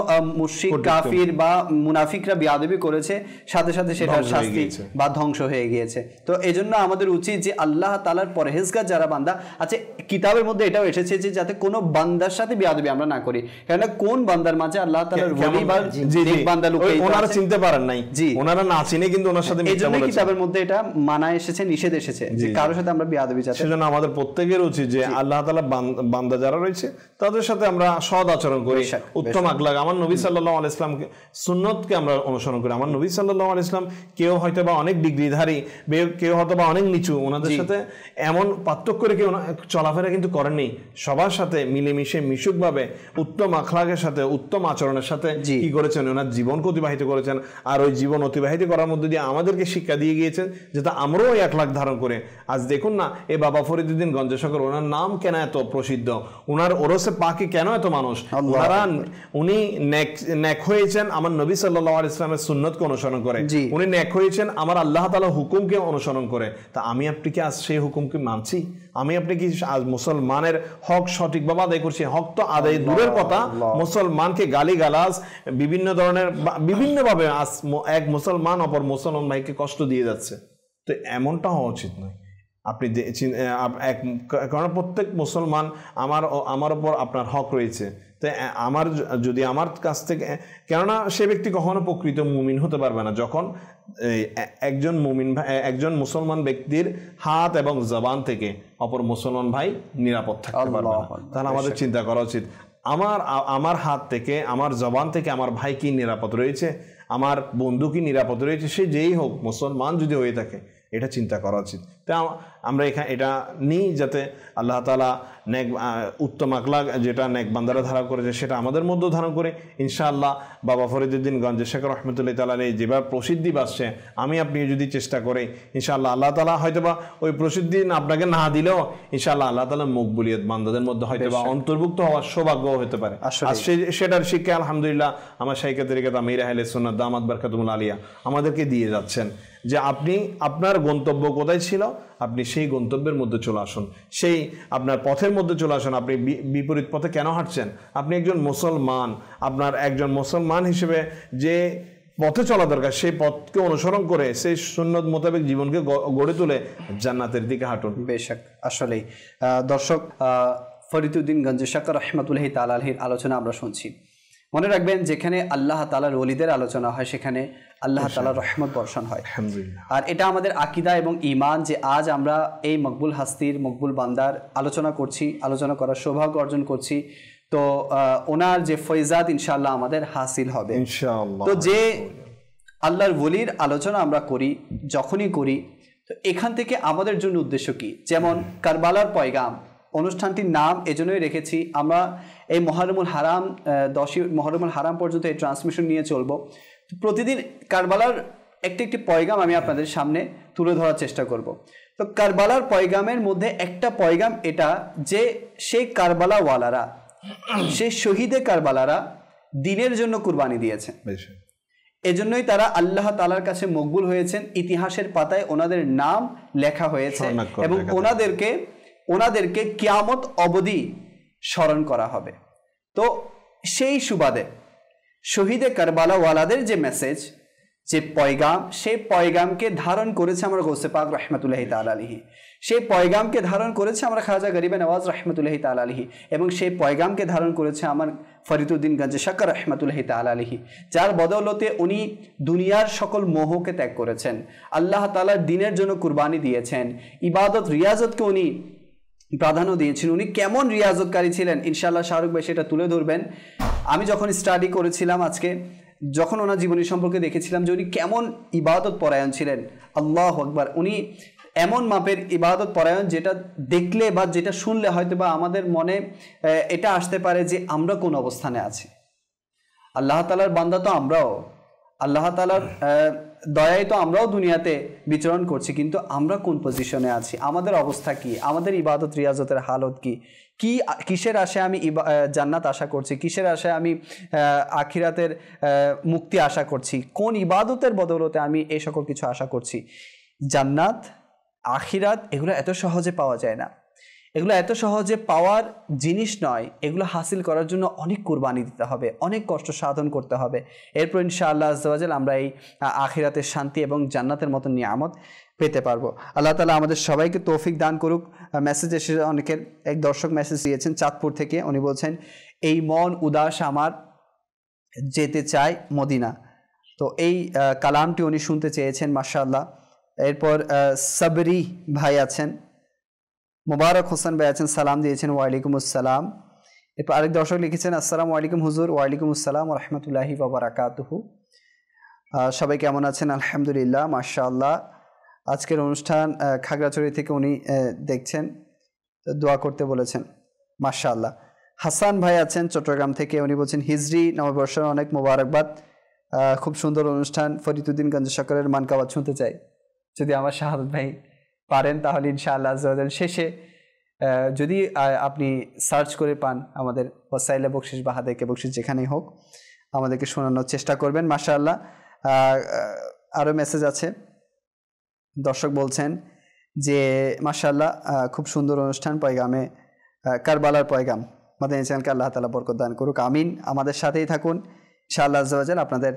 মুশরিক কাফির বা মুনাফিকরা বেয়াদবি করেছে, সাথে সাথে সেটার শাস্তি বা ধ্বংস হয়ে গিয়েছে। তো এজন্য আমাদের উচিত যে আল্লাহ তাআলার পরহেজগার যারা বান্দা আছে, কিতাবের মধ্যে এটাও এসেছে যে যাতে কোনো বান্দার সাথে বেয়াদবি আমরা না করি, কারণ কোন বান্দার মাঝে আল্লাহ তাআলার
ওনারা চিনতে পারেন নাই, ওনারা না চিনে কিন্তু ওনার সাথে মিথ্যা বলেছে।
কিতাবের মধ্যে এটা মানা এসেছে, নিষেধ এসেছে যে কারোর সাথে আমরা বেয়াদবি যাতে।
সেজন্য আমাদের প্রত্যেকের উচিত যে আল্লাহ তাআলা বান্দা যারা রয়েছে তাদের সাথে আমরা সৎ আচরণ করি, উত্তম আখলাক। আমার নবী সাল্লাল্লাহু আলাইহি ওয়াসাল্লাম সুন্নতকে আমরা অনুসরণ করি। আমার নবী সাল্লাল্লাহু আলাইহি ওয়াসাল্লাম কেউ হয়তো বা অনেক ডিগ্রিধারী, কেউ হয়তো বা অনেক নিচু, ওনাদের সাথে এমন পার্থক্য রেখে চলাফেরা কিন্তু করেননি। সবার সাথে মিলেমিশে মিশুকভাবে উত্তম আখলাকের সাথে, উত্তম আচরণের সাথে কি করেছেন, ওনার জীবনকে অতিবাহিত করেছেন। আর ওই জীবন অতিবাহিত করার মধ্যে দিয়ে আমাদেরকে শিক্ষা দিয়ে গিয়েছেন যাতে আমরাও ওই আখলাক ধারণ করে। আজ দেখুন না, এই বাবা ফরিদুদ্দিন গঞ্জে শেখর, ওনার নাম কেন এত প্রসিদ্ধ, ওনার ওরসে পাকে কেন এত মানুষ, উনি নেক হয়েছেন আমার নবী সাল্লাল্লাহু আলাইহি ওয়াসাল্লামের সুন্নতকে অনুসরণ করে, উনি নেক হয়েছেন আমার আল্লাহ তাআলার হুকুমকে অনুসরণ করে। তা আমি আপনি কি আজ সেই হুকুমকে মানছি? আমি আপনি কি আজ মুসলমানের হক সঠিকভাবে আদায় করছি? হক তো আদায় দূরের কথা, মুসলমানকে গালিগালাজ বিভিন্ন ধরনের বিভিন্নভাবে আজ এক মুসলমান অপর মুসলমান ভাইকে কষ্ট দিয়ে যাচ্ছে। তো এমনটা হওয়া উচিত নয়। আপনি কারণ প্রত্যেক মুসলমান আমার উপর আপনার হক রয়েছে। তাই যদি আমার কাছ থেকে, কেননা সে ব্যক্তি কখনো প্রকৃত মুমিন হতে পারবে না যখন একজন মুসলমান ব্যক্তির হাত এবং জবান থেকে অপর মুসলমান ভাই নিরাপদ থাকতে পারবে না। তাহলে আমাদের চিন্তা করা উচিত, আমার হাত থেকে, আমার জবান থেকে আমার ভাই কি নিরাপদ রয়েছে, আমার বন্ধু কি নিরাপদ রয়েছে, সে যেই হোক মুসলমান যদি হয়ে থাকে, এটা চিন্তা করা উচিত। তাই আমরা এটা নিই যাতে আল্লাহ তাআলা উত্তম আখলাক যেটা নেক বান্দারা ধারণ করেছে সেটা আমাদের মধ্যে ধারণ করে ইনশাআল্লাহ বাবা ফরিদুদ্দিন গঞ্জে শেখর রহমতুল্লাহ তাআলা যেভাবে প্রসিদ্ধি পাচ্ছে, আমি আপনি যদি চেষ্টা করি ইনশাআল্লাহ আল্লাহ তাআলা হয়তোবা ওই প্রসিদ্ধি আপনাকে না দিলেও ইনশাআল্লাহ আল্লাহ তাআলা মকবুলিয়ত বান্দাদের মধ্যে হয়তোবা অন্তর্ভুক্ত হওয়ার সৌভাগ্য হতে পারে। আর সেটার শিক্ষা আলহামদুলিল্লাহ আমার শাইখে তরিকত আমির আহলে সুন্নাত দামাত বারকাতুল আলিয়া আমাদেরকে দিয়ে যাচ্ছেন যে আপনি আপনার গন্তব্য কোথায় ছিল, আপনি সেই গন্তব্যের মধ্যে চলে আসুন, সেই আপনার পথের মধ্যে চলে আসুন। আপনি বিপরীত পথে কেন হাঁটছেন? আপনি একজন মুসলমান, আপনার একজন মুসলমান হিসেবে যে পথে চলা দরকার সেই পথকে অনুসরণ করে সেই সুন্নত মোতাবেক জীবনকে গড়ে তুলে জান্নাতের দিকে হাঁটুন।
বেশক, আসলেই দর্শক, ফরিদুদ্দিন গঞ্জে শেখর রহমতুল্লাহি তাআলা আলাইহির আলোচনা আমরা শুনছি। মনে রাখবেন, যেখানে আল্লাহ তাআলার ওলিদের আলোচনা হয় সেখানে আল্লাহ তাআলার রহমত বর্ষণ হয়। আর এটা আমাদের আকীদা এবং ঈমান যে আজ আমরা এই মকবুল হাস্তির, মকবুল বান্দার আলোচনা করছি, আলোচনা করার সৌভাগ্য অর্জন করছি। তো ওনার যে ফয়জাত ইনশাআল্লাহ আমাদের হাসিল হবে ইনশাআল্লাহ। তো যে আল্লাহর ওলির আলোচনা আমরা করি, যখনই করি, তো এখান থেকে আমাদের জন্য উদ্দেশ্য কি? যেমন কারবালার পয়গাম অনুষ্ঠানটির নাম এজন্যই রেখেছি, আমরা এই মহরমুল হারাম 10ই মহরমুল হারাম পর্যন্ত এই ট্রান্সমিশন নিয়ে চলবো। প্রতিদিন কারবালার একটি পয়গাম আমি আপনাদের সামনে তুলে ধরার চেষ্টা করব। তো কারবালার পয়গামের মধ্যে একটা পয়গাম এটা যে সেই কারবালাওয়ালারা, সেই শহীদে কারবালারা দিনের জন্য কুরবানি দিয়েছে, এজন্যই তারা আল্লাহ তাআলার কাছে মকবুল হয়েছেন। ইতিহাসের পাতায় ওনাদের নাম লেখা হয়েছে এবং ওনাদেরকে কিয়ামত অবধি স্মরণ করা হবে। তো সেই সুবাদে শহীদে কারবালাওয়ালাদের যে মেসেজ, যে পয়গাম, সেই পয়গামকে ধারণ করেছে আমার গৌসে পাক রহমতুল্লাহি তাআলা আলাইহি, সেই পয়গামকে ধারণ করেছে আমার খাজা গরিবে নওয়াজ রহমতুল্লাহি তাআলা আলাইহি, এবং সেই পয়গামকে ধারণ করেছে আমার ফরিদউদ্দিন গঞ্জে শাকর রহমতুল্লাহি তাআলা আলাইহি, যার বদৌলতে উনি দুনিয়ার সকল মোহকে ত্যাগ করেছেন, আল্লাহ তাআলার দ্বীনের জন্য কুরবানি দিয়েছেন, ইবাদত রিয়াজতকে উনি প্রাধান্য দিয়েছেন। উনি কেমন রিয়াজতকারী ছিলেন ইনশাআল্লাহ শাহরুখ ভাই সেটা তুলে ধরবেন। আমি যখন স্টাডি করেছিলাম আজকে, যখন ওনার জীবনী সম্পর্কে দেখেছিলাম যে উনি কেমন ইবাদত পরায়ণ ছিলেন, আল্লাহু আকবার, উনি এমন মাপের ইবাদত পরায়ণ যেটা দেখলে বা যেটা শুনলে হয়তো বা আমাদের মনে এটা আসতে পারে যে আমরা কোন অবস্থানে আছি। আল্লাহ তাআলার বান্দা তো আমরাও, আল্লাহ তাআলার দয়ায় তো আমরাও দুনিয়াতে বিচরণ করছি, কিন্তু আমরা কোন পজিশনে আছি, আমাদের অবস্থা কি, আমাদের ইবাদত রিয়াজতের হালত কি, কিসের আশায় আমি জান্নাত আশা করছি, কিসের আশায় আমি আখিরাতের মুক্তি আশা করছি, কোন ইবাদতের বদৌলতে আমি এই সকল কিছু আশা করছি। জান্নাত, আখিরাত এগুলো এত সহজে পাওয়া যায় না, এগুলো এত সহজে পাওয়ার জিনিস নয়। এগুলো হাসিল করার জন্য অনেক কুরবানি দিতে হবে, অনেক কষ্ট সাধন করতে হবে। এরপর ইনশাআল্লাহ আজ্জা ওয়া জাল আমরা এই আখিরাতের শান্তি এবং জান্নাতের মতো নিয়ামত পেতে পারবো। আল্লাহ তাআলা আমাদের সবাইকে তৌফিক দান করুক। মেসেজ এসে অনেকের, এক দর্শক মেসেজ দিয়েছেন চাঁদপুর থেকে, উনি বলছেন এই মন উদাস আমার, যেতে চাই মদিনা। তো এই কালামটি উনি শুনতে চেয়েছেন, মাশাআল্লাহ। এরপর সাবরি ভাই আছেন, মুবারক হোসেন ভাই আছেন, সালাম দিয়েছেন, ওয়ালাইকুম আসসালাম। এরপর আরেক দর্শক লিখেছেন আসসালামু আলাইকুম হুজুর। ওয়ালাইকুম আসসালাম ওয়া রাহমাতুল্লাহি ওয়া বারাকাতুহু। সবাই কেমন আছেন? আলহামদুলিল্লাহ, মাশাআল্লাহ। আজকের অনুষ্ঠান খাগড়াছড়ি থেকে উনি দেখছেন, দোয়া করতে বলেছেন, মাশাআল্লাহ। হাসান ভাই আছেন চট্টগ্রাম থেকে, উনি বলছেন হিজরি নববর্ষের অনেক মোবারকবাদ, খুব সুন্দর অনুষ্ঠান, ফরিদউদ্দিন গঞ্জ শকরের মানকাবাত শুনতে চাই। যদি আমার শাহাদাত ভাই পারেন তাহলে ইনশাআল্লাহ আজ্জা ওয়া জাল শেষে যদি আপনি সার্চ করে পান আমাদের ওয়াসাইলে বকশিস বা হাদাইকে বকশিস যেখানেই হোক, আমাদেরকে শোনানোর চেষ্টা করবেন, মাশাআল্লাহ। আরও মেসেজ আছে, দর্শক বলছেন যে মাশাআল্লাহ খুব সুন্দর অনুষ্ঠান, পয়গামে কারবালার পয়গাম, মাদানী চ্যানেলকে আল্লাহ তাআলা বরকত দান করুক, আমিন। আমাদের সাথেই থাকুন ইনশাআল্লাহ আজ্জা ওয়া জাল, আপনাদের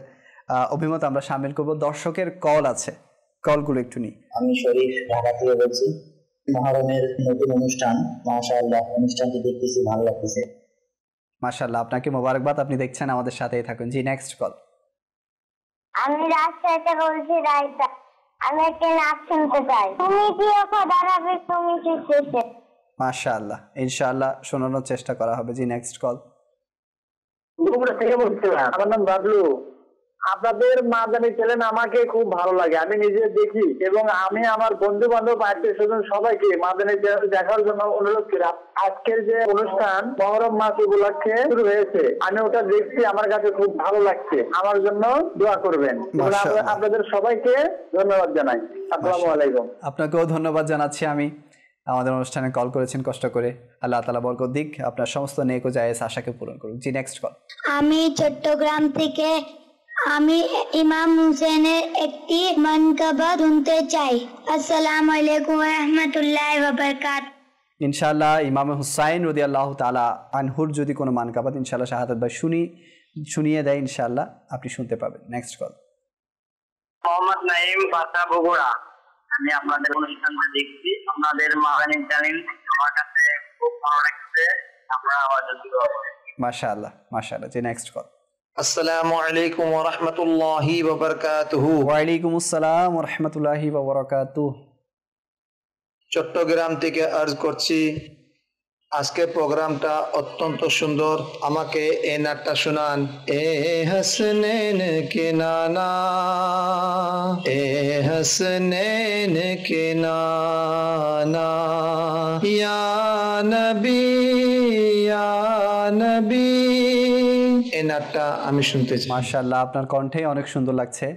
অভিমত আমরা শামিল করব। দর্শকের কল আছে, কলগুলো একটু নিই।
আমি শরীফ ঢাকা থেকে বলছি। মুহররমের নতুন অনুষ্ঠান, মাশাআল্লাহ, অনুষ্ঠানটি দেখতেছি, ভালো লাগতেছে,
মাশাআল্লাহ। আপনাকে মোবারকবাদ, আপনি দেখছেন, আমাদের সাথেই থাকুন। জি, নেক্সট কল।
আমি রাস্তাতে বলছি রাইতা, আমি একটা নাচ শুনতে চাই, তুমি কি ওকে দাঁড়াবে, তুমি কি শেষে।
মাশাআল্লাহ, ইনশাআল্লাহ শোনানোর চেষ্টা করা হবে। জি, নেক্সট কল।
বগুড়া থেকে বলছিলাম, আমার নাম বাবলু। আপনাদের মাদানী চ্যানেল আমাকে খুব ভালো লাগে, আমি নিজে দেখি এবং আমি আমার বন্ধু বান্ধব আত্মীয় স্বজন সবাইকে মাদানী চ্যানেল দেখার জন্য অনুরোধ করি। আজকের যে অনুষ্ঠান মহরম মাস উপলক্ষে শুরু হয়েছে, আমি ওটা দেখছি, আমার কাছে খুব ভালো লাগছে, আমার জন্য দোয়া করবেন। আপনাদের সবাইকে ধন্যবাদ জানাই। আসসালামু আলাইকুম।
আপনাকেও ধন্যবাদ জানাচ্ছি আমি, আমাদের অনুষ্ঠানে কল করেছেন কষ্ট করে। আল্লাহ তাআলা বরকত দিক, আপনার সমস্ত নেক ও জায়েজ আশাকে পূরণ করুন। জি, নেক্সট কল।
আমি চট্টগ্রাম থেকে, আমি ইমাম হুসেনের একটি মানকাবাত শুনতে চাই। আসসালামু আলাইকুম ওয়া রাহমাতুল্লাহি ওয়া বারাকাতুহু।
ইনশাআল্লাহ ইমাম হুসাইন রাদিয়াল্লাহু তাআলা আনহুর যদি কোনো মানকাবাত ইনশাআল্লাহ শাহাদাত ভাই শুনিয়ে দেয়, ইনশাআল্লাহ আপনি শুনতে পাবেন। Next call.
মোহাম্মদ নাইম, বাসা বগুড়া। আমি আপনাদের অনুষ্ঠানটা দেখছি, আপনাদের মাদানী চ্যানেল আমার কাছে খুব ভালো লাগছে, আপনারা আমার জন্য দোয়া করবেন।
মাশাআল্লাহ, মাশাআল্লাহ। জি, নেক্সট কল।
আসসালামু আলাইকুম ওয়া রাহমাতুল্লাহি ওয়া বারাকাতুহু।
ওয়া আলাইকুম আসসালাম ওয়া রাহমাতুল্লাহি ওয়া বারাকাতুহু।
চট্টগ্রাম থেকে আরজ করছি, আজকের প্রোগ্রামটা অত্যন্ত সুন্দর। আমাকে এই নাটটা শোনান। এ হাসনেন কে নানা, এ হাসনেন কে নানা, ইয়া নবী ইয়া নবী। এই নাটটা আমি শুনতে চাই।
মাশাআল্লাহ, আপনার কণ্ঠে অনেক সুন্দর লাগছে।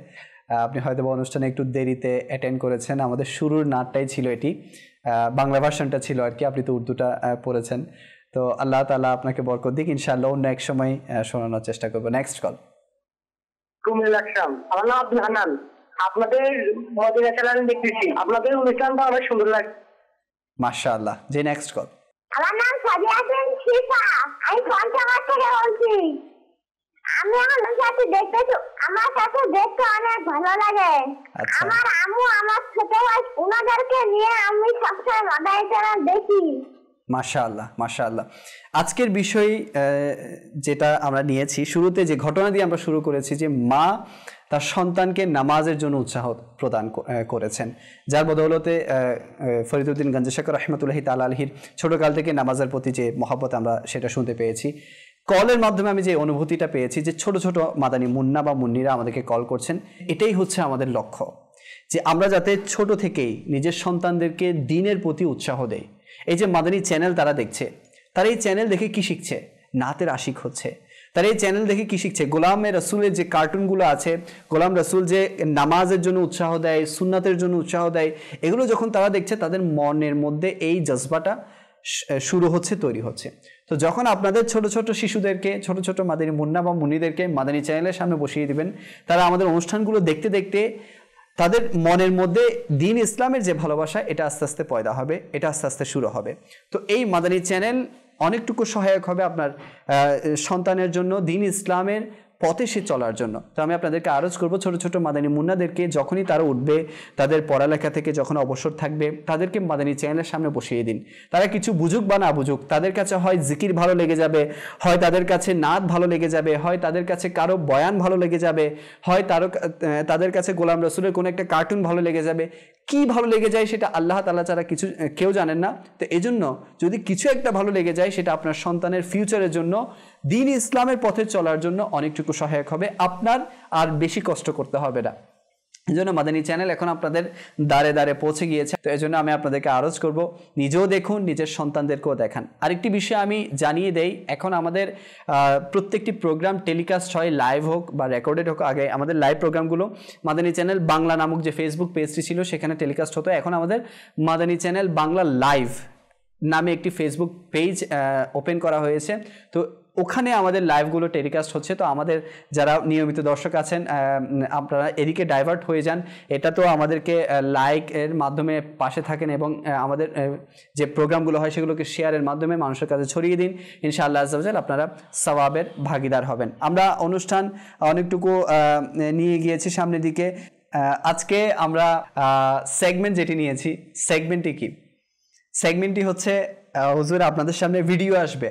আপনি হয়তো অনুষ্ঠানে একটু দেরিতে অ্যাটেন্ড করেছেন। আমাদের শুরুর নাটটাই ছিল এটি, বাংলা ভার্সনটা ছিল আর কি। আপনি তো উর্দুটা পড়েছেন। তো আল্লাহ তাআলা আপনাকে বরকত দিক। ইনশাআল্লাহ অন্য এক সময় শোনানোর চেষ্টা করবো। Next call.
আমার নাম আব্দুল হান্নান। আপনাদের মদিনা চ্যানেল দেখতেছি, আপনাদের অনুষ্ঠানটা অনেক সুন্দর লাগে।
মাশাআল্লাহ। জি, নেক্সট কল।
আমার নাম সাদিয়া বিন শিফা, আমি পঞ্চগড় থেকে বলছি। আমি আমার সাথে দেখতেছি, আমার সাথে দেখতে অনেক ভালো লাগে। আমার আম্মু, আমার ছোট ভাই, ওনাদেরকে নিয়ে আমি সবসময় মাদানী চ্যানেল দেখি।
মাশাআল্লাহ মাশাআল্লাহ। আজকের বিষয় যেটা আমরা নিয়েছি, শুরুতে যে ঘটনা দিয়ে আমরা শুরু করেছি যে মা তার সন্তানকে নামাজের জন্য উৎসাহ প্রদান করেছেন, যার বদৌলতে ফরিদউদ্দিন গঞ্জ শেখ রহমতুল্লাহি তাআলা আলাইহির ছোটকাল থেকে নামাজের প্রতি যে মহব্বত আমরা সেটা শুনতে পেয়েছি। কলের মাধ্যমে আমি যে অনুভূতিটা পেয়েছি যে ছোট ছোট মাদানী মুন্না বা মুন্নিরা আমাদেরকে কল করছেন, এটাই হচ্ছে আমাদের লক্ষ্য, যে আমরা যাতে ছোট থেকেই নিজের সন্তানদেরকে দ্বীনের প্রতি উৎসাহ দেই। এই যে মাদানী চ্যানেল তারা দেখছে, তারা এই চ্যানেল দেখে কি শিখছে? নাতের আশিক হচ্ছে। তারা এই চ্যানেল দেখে কি শিখছে? গোলামে রসুলের যে কার্টুনগুলো আছে, গোলাম রসুল যে নামাজের জন্য উৎসাহ দেয়, সুন্নাতের জন্য উৎসাহ দেয়, এগুলো যখন তারা দেখছে তাদের মনের মধ্যে এই জজবাটা শুরু হচ্ছে, তৈরি হচ্ছে। তো যখন আপনাদের ছোট ছোট শিশুদেরকে, ছোট ছোট মাদানী মুন্না বা মুন্নিদেরকে মাদানী চ্যানেলের সামনে বসিয়ে দিবেন, তারা আমাদের অনুষ্ঠানগুলো দেখতে দেখতে তাদের মনের মধ্যে দ্বীন ইসলামের যে ভালোবাসা, এটা আস্তে আস্তে পয়দা হবে, এটা আস্তে আস্তে শুরু হবে। তো এই মাদানী চ্যানেল অনেকটুকু সহায়ক হবে আপনার সন্তানের জন্য দ্বীন ইসলামের পথে সে চলার জন্য। তো আমি আপনাদেরকে আরজ করবো, ছোট ছোট মাদানী মুন্নাদেরকে যখনই তারা উঠবে, তাদের পড়ালেখা থেকে যখন অবসর থাকবে, তাদেরকে মাদানী চ্যানেলের সামনে বসিয়ে দিন। তারা কিছু বুঝুক বা না বুঝুক, তাদের কাছে হয় জিকির ভালো লেগে যাবে, হয় তাদের কাছে নাত ভালো লেগে যাবে, হয় তাদের কাছে কারো বয়ান ভালো লেগে যাবে, হয় তাদের কাছে গোলাম রসুলের কোনো একটা কার্টুন ভালো লেগে যাবে। কি ভালো লেগে যায় সেটা আল্লাহ তাআলা ছাড়া কেউ জানেন না। তো এজন্য যদি কিছু একটা ভালো লেগে যায়, সেটা আপনার সন্তানের ফিউচারের জন্য, দ্বীন ইসলামের পথে চলার জন্য অনেকটুকু সহায়ক হবে। আপনার আর বেশি কষ্ট করতে হবে না। এই জন্য মাদানী চ্যানেল এখন আপনাদের দ্বারে দ্বারে পৌঁছে গিয়েছে। তো এই জন্য আমি আপনাদেরকে আরজ করব, নিজেও দেখুন, নিজের সন্তানদেরকেও দেখান। আরেকটি বিষয় আমি জানিয়ে দেই, এখন আমাদের প্রত্যেকটি প্রোগ্রাম টেলিকাস্ট হয়, লাইভ হোক বা রেকর্ডেড হোক। আগে আমাদের লাইভ প্রোগ্রামগুলো মাদানী চ্যানেল বাংলা নামক যে ফেসবুক পেজটি ছিল সেখানে টেলিকাস্ট হতো। এখন আমাদের মাদানী চ্যানেল বাংলা লাইভ নামে একটি ফেসবুক পেজ ওপেন করা হয়েছে। তো ওখানে আমাদের লাইভগুলো টেলিকাস্ট হচ্ছে। তো আমাদের যারা নিয়মিত দর্শক আছেন, আপনারা এদিকে ডাইভার্ট হয়ে যান। এটা তো আমাদেরকে লাইকের মাধ্যমে পাশে থাকেন এবং আমাদের যে প্রোগ্রামগুলো হয় সেগুলোকে শেয়ারের মাধ্যমে মানুষের কাছে ছড়িয়ে দিন। ইনশাআল্লাহ আজ্জা ওয়া জাল আপনারা সওয়াবের ভাগিদার হবেন। আমরা অনুষ্ঠান অনেকটুকু নিয়ে গিয়েছি সামনের দিকে। আজকে আমরা সেগমেন্ট যেটি নিয়েছি, সেগমেন্টটি কি? সেগমেন্টটি হচ্ছে হুজুর আপনাদের সামনে ভিডিও আসবে।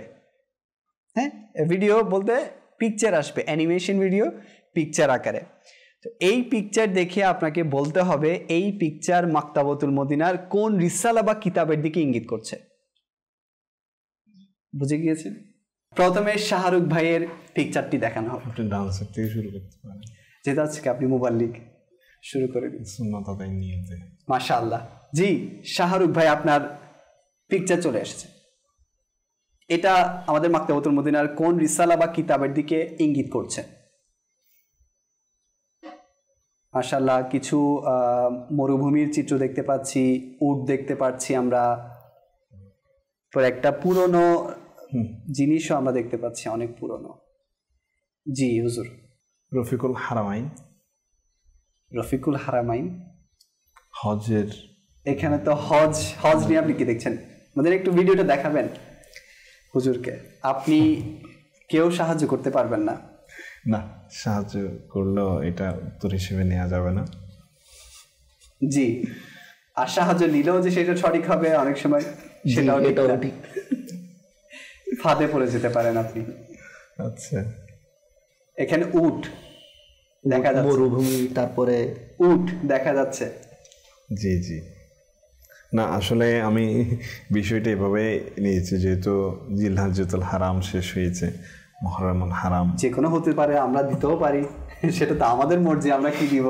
হ্যাঁ, ভিডিও বলতে পিকচার আসবে, অ্যানিমেশন ভিডিও পিকচার আকারে। তো এই পিকচার দেখে আপনাকে বলতে হবে এই পিকচার মাকতাবাতুল মদিনার কোন রিসালা বা কিতাবের দিকে ইঙ্গিত করছে। বুঝে গিয়েছেন? প্রথমে শাহরুখ ভাইয়ের পিকচারটি দেখানো হবে।
আপনি ডান্সার থেকে শুরু করতে পারেন,
যেটা আজকে আপনি মুবাল্লিগ শুরু করে দিন।
সুন্নাত আদায় নিয়তে।
মাশাআল্লাহ। জি, শাহরুখ ভাই আপনার পিকচার চলে এসেছে। এটা আমাদের মাকতাবাতুল মদিনার কোন রিসালা বা কিতাবের দিকে ইঙ্গিত করছে? মাশাআল্লাহ, কিছু মরুভূমির চিত্র দেখতে পাচ্ছি, উট দেখতে পাচ্ছি আমরা, পরে একটা পুরনো জিনিসও আমরা দেখতে পাচ্ছি, অনেক পুরনো। জি হুজুর।
রফিকুল হারামাইন।
রফিকুল হারামাইন,
হজের।
এখানে তো হজ নিয়ে আপনি কি দেখছেন? আমাদের একটু ভিডিওটা দেখাবেন হুজুরকে। আপনি কেউ সাহায্য করতে পারবেন না?
না, সাহায্য করলেও এটা উত্তর হিসেবে নেওয়া যাবে না।
জি, আর সাহায্য নিলেও যে সেটা সঠিক হবে অনেক সময় সেটাও ঠিক, ফাঁদে পড়ে যেতে পারেন আপনি।
আচ্ছা,
এখানে উট দেখা যাচ্ছে,
মরুভূমি, তারপরে
উট দেখা যাচ্ছে।
জি জি, না আসলে আমি বিষয়টা এভাবে নিয়েছি, যেহেতু জিলহজ্জতুল হারাম শেষ হয়েছে, মুহররমুল হারাম
যে কোনো হতে পারে, আমরা দিতেও পারি, সেটা তো আমাদের মর্জি, আমরা কি দিব।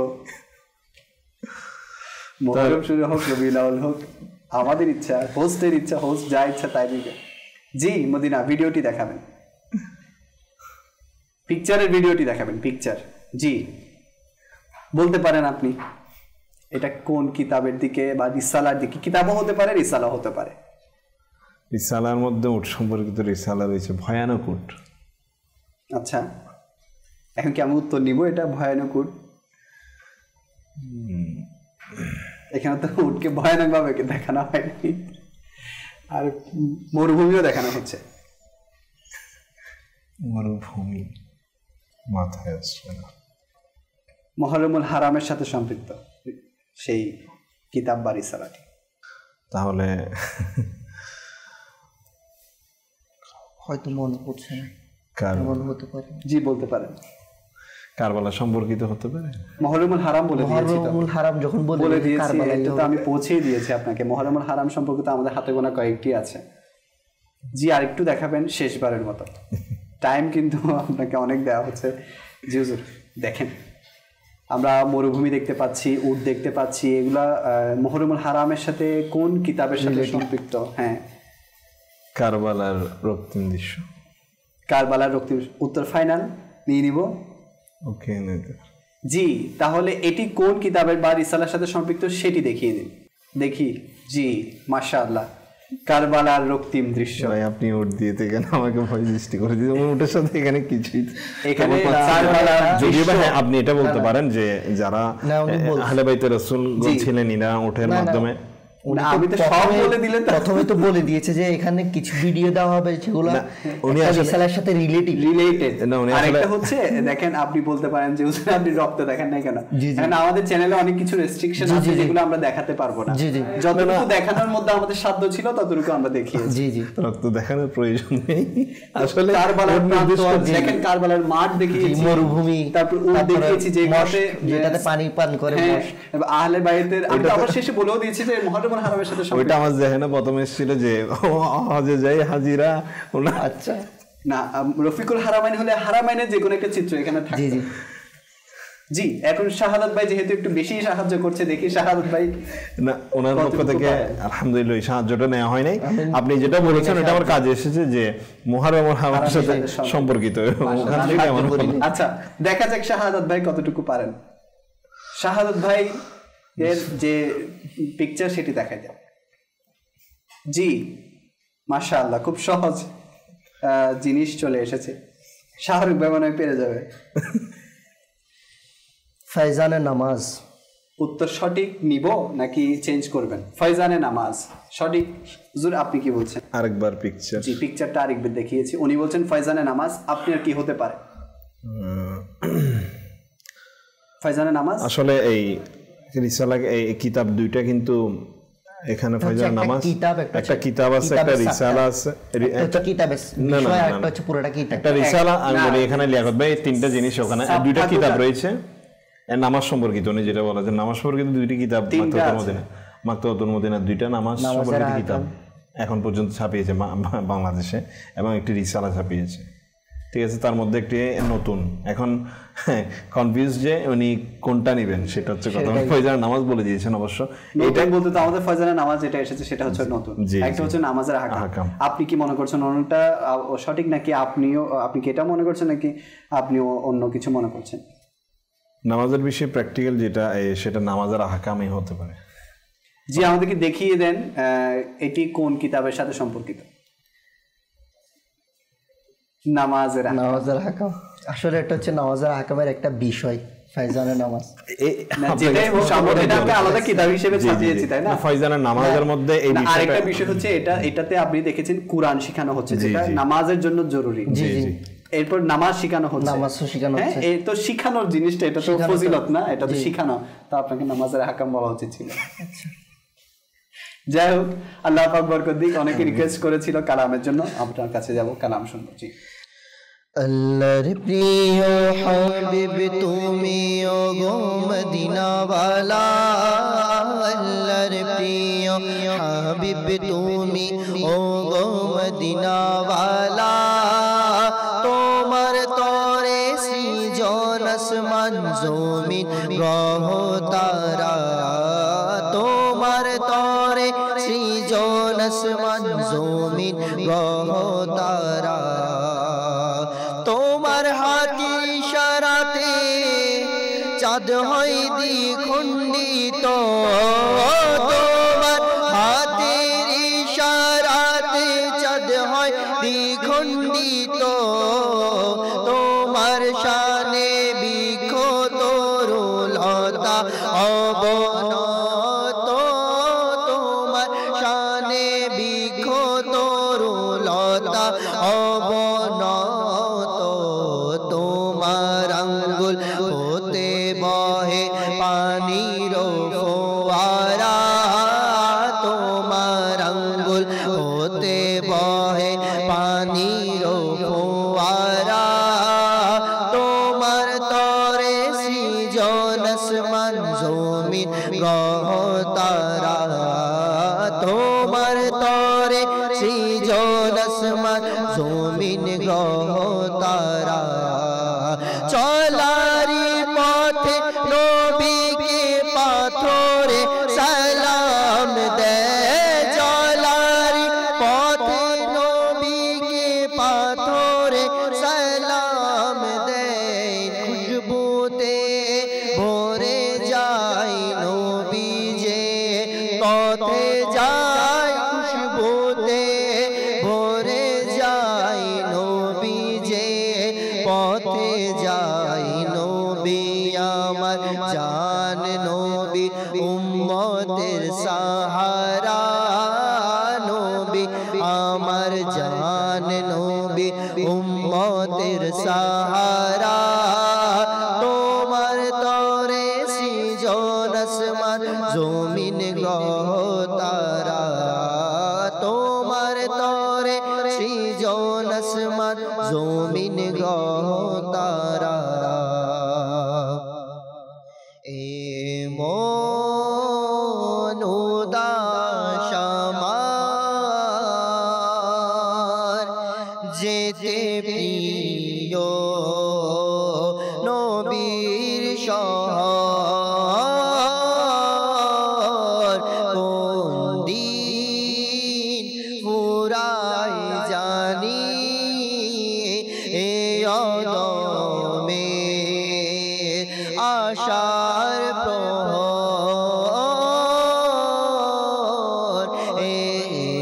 মুহররম শুরু হোক, রবিউল আউয়াল হোক, আমাদের ইচ্ছা, হোস্টের ইচ্ছা, হোস্ট যা ইচ্ছা তাই দিবে। জি মদিনা, ভিডিওটি দেখাবেন, পিকচারের ভিডিওটি দেখাবেন, পিকচার। জি বলতে পারেন আপনি এটা কোন কিতাবের দিকে বা রিসালার দিকে? কিতাবও হতে পারে, রিসালাও হতে পারে।
রিসালার মধ্যে উট সম্পর্কিত রিসালা রয়েছে, ভয়ানক উট।
আচ্ছা, এখন কি আমি উত্তর নিব এটা ভয়ানক উট? এখানে তো উটকে ভয়ানক ভাবে দেখানো হয়নি, আর মরুভূমিও দেখানো হচ্ছে।
মরুভূমি মাথায় আসছে না।
মুহররমুল হারামের সাথে সম্পৃক্ত সেই কিতাব বা রিসালাটি।
তাহলে
হয়তো মনে পড়ছে না, মনে হতে পারে।
জি বলতে পারেন।
কারবালা সম্পর্কিত হতে পারে।
মুহররমুল হারাম বলে দিয়েছি,
মুহররমুল হারাম যখন
বলে দিয়েছি, এটা তো আমি পৌঁছেই দিয়েছি আপনাকে। মুহররমুল হারাম সম্পর্কিত আমাদের হাতে গোনা কয়েকটি আছে। জি আরেকটু দেখাবেন শেষবারের মতো, টাইম কিন্তু আপনাকে অনেক দেওয়া হচ্ছে। জি হুজুর দেখেন, আমরা মরুভূমি দেখতে পাচ্ছি, উট দেখতে পাচ্ছি, এগুলা মুহররমুল হারামের সাথে কোন কিতাবের সাথে সম্পৃক্ত? হ্যাঁ,
কারবালার রক্তিম দৃশ্য।
কারবালার রক্তিম, উত্তর ফাইনাল নিয়ে নিব।
ওকে,
জি তাহলে এটি কোন কিতাবের বা রিসালার সাথে সম্পৃক্ত সেটি দেখিয়ে দিন দেখি। জি মাশাআল্লাহ, কারবালার রক্তিম দৃশ্য।
ভাই আপনি উট দিয়ে এখানে আমাকে ভয় সৃষ্টি করে দিয়েছেন, উটের সাথে এখানে কিছুই
এখানে কারবালার
যদিও বা আপনি এটা বলতে পারেন যে যারা আহলে বাইতে রাসূলগণ ছিলেন এরা উটের মাধ্যমে।
আমি তো সব বলে দিলেন,
প্রথমে তো বলে দিয়েছে যে এখানে কিছু ভিডিও দেওয়া হবে যেগুলো রিসালার সাথে রিলেটেড।
আরেকটা হচ্ছে দেখেন, আপনি বলতে পারেন যে আপনি রক্ত দেখেন না কেন, কারণ আমাদের চ্যানেলে অনেক কিছু রেস্ট্রিকশন আছে যেগুলো আমরা দেখাতে পারবো না। যতটুকু দেখানোর মধ্যে আমাদের সাধ্য ছিল ততটুকু আমরা দেখিয়েছি।
জি জি,
রক্ত দেখানোর প্রয়োজন নেই আসলে।
কারবালার দেখেন, কারবালার মাঠ দেখিয়েছি,
মরুভূমি,
তারপর উট দেখিয়েছি
যেটাতে পানি পান করে,
আহলে বাইতের। আমি আবার শেষে বলেও দিয়েছি যে মুহররমুল হারামের সাথে সম্পর্ক।
ওইটা আমার যেখানে প্রথমে এসেছিল যে হজে যাই হাজিরা।
আচ্ছা না, রফিকুল হারামাইন হলে হারামাইনের যে কোনো একটা চিত্র এখানে থাকে। জি জি জি, এখন শাহাদাত ভাই যেহেতু একটু বেশি সাহায্য করছে, দেখি শাহাদাত ভাই।
না, ওনার পক্ষ থেকে আলহামদুলিল্লাহ এই সাহায্যটা নেওয়া হয় নাই। আপনি যেটা বলেছেন এটা আমার কাজে এসেছে, যে মুহররমুল হারামের সাথে সম্পর্কিত।
আচ্ছা দেখা যাক শাহাদাত ভাই কতটুকু পারেন। শাহাদাত ভাই এর যে পিকচার সেটি দেখা যায়। জি মাশাআল্লাহ, খুব সহজ জিনিস চলে এসেছে। শাহরুখ ভাই মনে হয় পেরে যাবে।
ফয়জানে নামাজ।
উত্তর সঠিক নিব নাকি চেঞ্জ করবেন? ফয়জানে নামাজ সঠিক। হুজুর আপনি কি বলছেন?
আরেকবার পিকচার।
জি পিকচারটা আরেকবার দেখিয়েছি, উনি বলছেন ফয়জানে নামাজ। আপনি আর কি হতে পারে? ফয়জানে নামাজ
আসলে এই রিসালা, এই কিতাব দুইটা কিন্তু এখানে ফয়জান নামাজ একটা কিতাব আছে, একটা রিসালা আছে।
একটা কিতাব আছে, বিষয় একটা হচ্ছে পুরোটা কিতাব।
একটা রিসালা আমি বলি এখানে লিয়াকত ভাই, তিনটা জিনিস ওখানে, দুইটা কিতাব রয়েছে নামাজ সম্পর্কিত। উনি যেটা বলা যে নামাজ সম্পর্কিত দুইটি কিতাব, মাকতুবাতুল মদিনা দুইটা নামাজ সম্পর্কিত কিতাব এখন পর্যন্ত ছাপিয়েছে বাংলাদেশে, এবং একটি রিসালা ছাপিয়েছে। ঠিক আছে, তার মধ্যে একটি নতুন। এখন কনফিউজ যে উনি কোনটা নেবেন সেটা হচ্ছে কথা। ফয়জানের নামাজ বলে দিয়েছেন অবশ্য।
এটাই বলতে তো আমাদের ফয়জানের নামাজ যেটা এসেছে সেটা হচ্ছে নতুন, একটা হচ্ছে নামাজের আহকাম। আপনি কি মনে করছেন অন্যটা সঠিক, নাকি আপনি কি এটা মনে করছেন, নাকি আপনি অন্য কিছু মনে করছেন?
নামাজের বিষয়ে প্র্যাকটিক্যাল যেটা সেটা নামাজের আহকামই হতে পারে।
জি আমাদেরকে দেখিয়ে দেন এটি কোন কিতাবের সাথে সম্পর্কিত। নামাজের আহকাম,
আসলে এটা হচ্ছে নামাজের আহকামের একটা বিষয়। ফয়জানের নামাজ
আলাদা কিতাব হিসেবে ছাপিয়েছি, তাই না?
ফয়জানের নামাজের মধ্যে এই
আরেকটা বিষয় হচ্ছে এটাতে আপনি দেখেছেন কোরআন শেখানো হচ্ছে, যেটা নামাজের জন্য জরুরি। জি জি, এরপর নামাজ শেখানো হচ্ছে। হ্যাঁ, এই তো শিখানোর জিনিসটা, এটা তো ফজিলত না, এটা তো শিখানো। তো আপনাকে নামাজের আহকাম বলা উচিত ছিল। যাই হোক, আল্লাহ পাক বরকত দিক। অনেকে রিকোয়েস্ট করেছিল কালামের জন্য, আপনার কাছে যাব, কালাম শুনবো। জি।
আল্লাহর প্রিয় হাবিব তুমি ওগো মদিনা ওয়ালা, আল্লাহর প্রিয় হাবিব তুমি ও গো মদিনাওয়ালা তোমার তরে সৃজন আসমান জমিন গ্রহ তারা তোমার তরে সৃজন আসমান জমিন গ্রহ তারা তোমার হাতের ইশারাতে চাঁদ হয় দ্বিখণ্ডিত তোমার হাতের ইশারাতে চাঁদ হয় দ্বিখণ্ডিত তোমার শানে বিক্ষত লতা অবনত তোমার শানে বিক্ষত লতা অবনত তোমার আঙ্গুল হতে বহে পানির ফোয়ারা তোমার আঙ্গুল হতে বহে পানির ফোয়ারা তোমার তরে সৃজন আসমান জমিন গ্রহ তারা তোমার তরে সৃজন আসমান জমিন গ্রহ তারা চলারি পথে নবীকে পাথরে সালাম দেয় চলারি পথে নবীকে পাথরে সালাম দেয় খুশবুতে ভরে যায় নবী যে পথে যায় খুশবুতে ভরে যায় নবী যে পথে যায় নবী আমার জান নবী উম্মতের সাহারা নবী আমার জান নবী উম্মতের সাহারা তোমার তরে সৃজন আসমান জমিন গ্রহ তারা তোমার তরে সৃজন আসমান জমিন গ্রহ তারা এমন উদাস আমার যেতে প্রিয় নবীর শহর কোন দিন ফুরাই জানি এ অদমে আশার প্রহর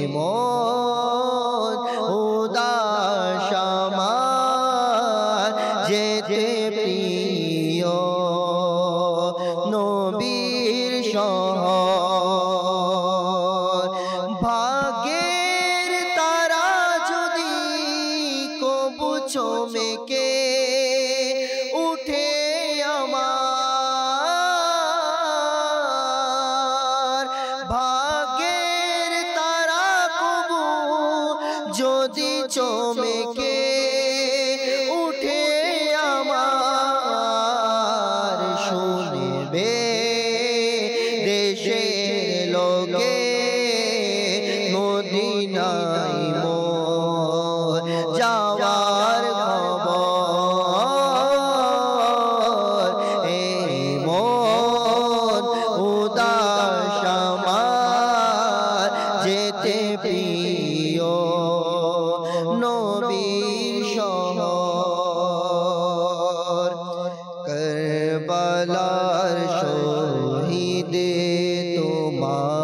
এমন উদাস আমার যেতে প্রিয় নবীর শহর ভাগ্যের তারা যদি কবু চমেকে উঠে আমার ভাগ্যের তারা কবু যদি চমেকে উঠে আমার শুনবে দেশের লোকে মদিনায় মোর যাওয়ার খবর এমন উদাস আমার যেতে প্রিয় নবীর শহর কারবালার শহীদ তোমাদেরকে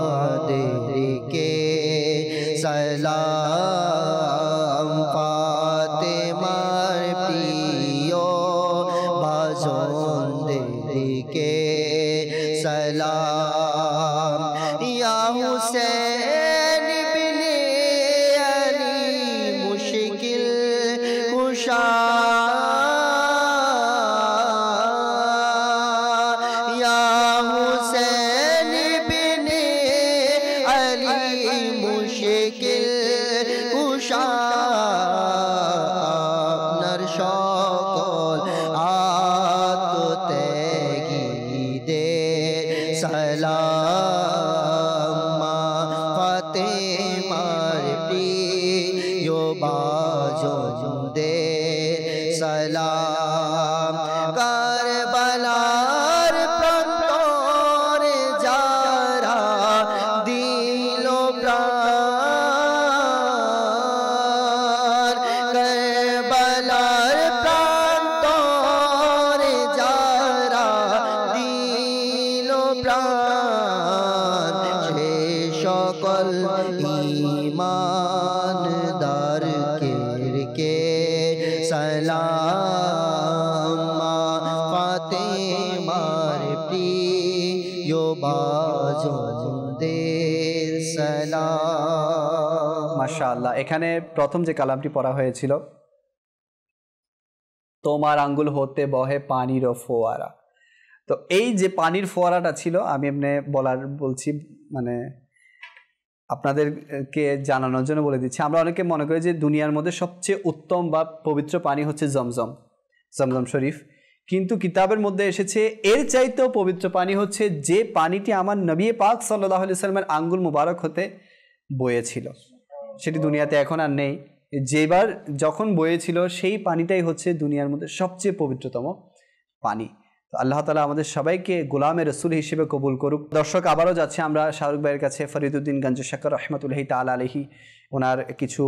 সালাম ফাতেমার প্রিয় ভাজনদেরকে সালাম ইয়া হুসেন ইবনে আলী মুশকিল কুশা ইয়া হুসেন ইবনে আলী মুশকিল কুশা আপনার সকল আত্মত্যাগীদের সালাম প্রাণ সে সকল ঈমানদারকে কে সালাম মা ফাতেমার প্রিয় বাজনদের সালাম।
মাশাআল্লাহ। এখানে প্রথম যে কালামটি পড়া হয়েছিল, তোমার আঙ্গুল হতে বহে পানির ফোয়ারা। তো এই যে পানির ফোয়ারাটা ছিল, আমি এমনি বলছি, মানে আপনাদেরকে জানানোর জন্য বলে দিচ্ছি। আমরা অনেকে মনে করি যে দুনিয়ার মধ্যে সবচেয়ে উত্তম বা পবিত্র পানি হচ্ছে জমজম শরীফ, কিন্তু কিতাবের মধ্যে এসেছে এর চাইতেও পবিত্র পানি হচ্ছে যে পানিটি আমার নবী পাক সাল্লাল্লাহু আলাইহি সাল্লামের আঙ্গুল মুবারক হতে বয়েছিল। সেটি দুনিয়াতে এখন আর নেই। যেবার যখন বয়েছিল সেই পানিটাই হচ্ছে দুনিয়ার মধ্যে সবচেয়ে পবিত্রতম পানি। তো আল্লাহ তাআলা আমাদের সবাইকে গোলামে রসুল হিসেবে কবুল করুক। দর্শক, আবারও যাচ্ছে আমরা শাহরুখ ভাইয়ের কাছে, ফরিদউদ্দিন গঞ্জশাকর রহমতুল্লাহি তাআলা আলাইহি, ওনার কিছু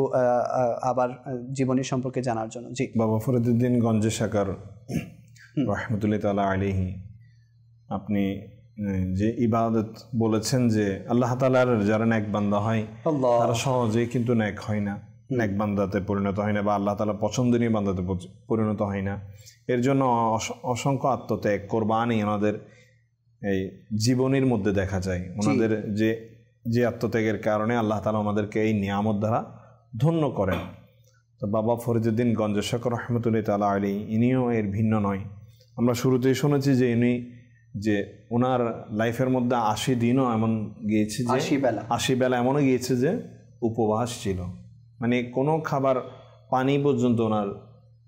আবার জীবনী সম্পর্কে জানার জন্য। জি,
বাবা ফরিদউদ্দিন গঞ্জশাকর রহমতুল্লাহি তাআলা আলাইহি, আপনি যে ইবাদত বলেছেন যে আল্লাহ তাআলার যারা নেক বান্দা হয় তারা সহজেই কিন্তু নেক হয় না, নেক বান্দাতে পরিণত হয় না, বা আল্লাহ তাআলা পছন্দনীয় বান্দাতে পরিণত হয় না। এর জন্য অসংখ্য আত্মত্যাগ, কোরবানি ওনাদের এই জীবনের মধ্যে দেখা যায়। ওনাদের যে আত্মত্যাগের কারণে আল্লাহ তাআলা ওনাদেরকে এই নিয়ামত দ্বারা ধন্য করেন। তো বাবা ফরিদউদ্দিন গঞ্জশাকর রহমতুল্লাহি তাআলা আলাইহি ইনিও এর ভিন্ন নয়। আমরা শুরুতেই শুনেছি যে ইনি যে ওনার লাইফের মধ্যে 80 দিনও এমন গিয়েছে, যে 80 বেলা এমনও গিয়েছে যে উপবাস ছিল, মানে কোনো খাবার পানি পর্যন্ত ওনার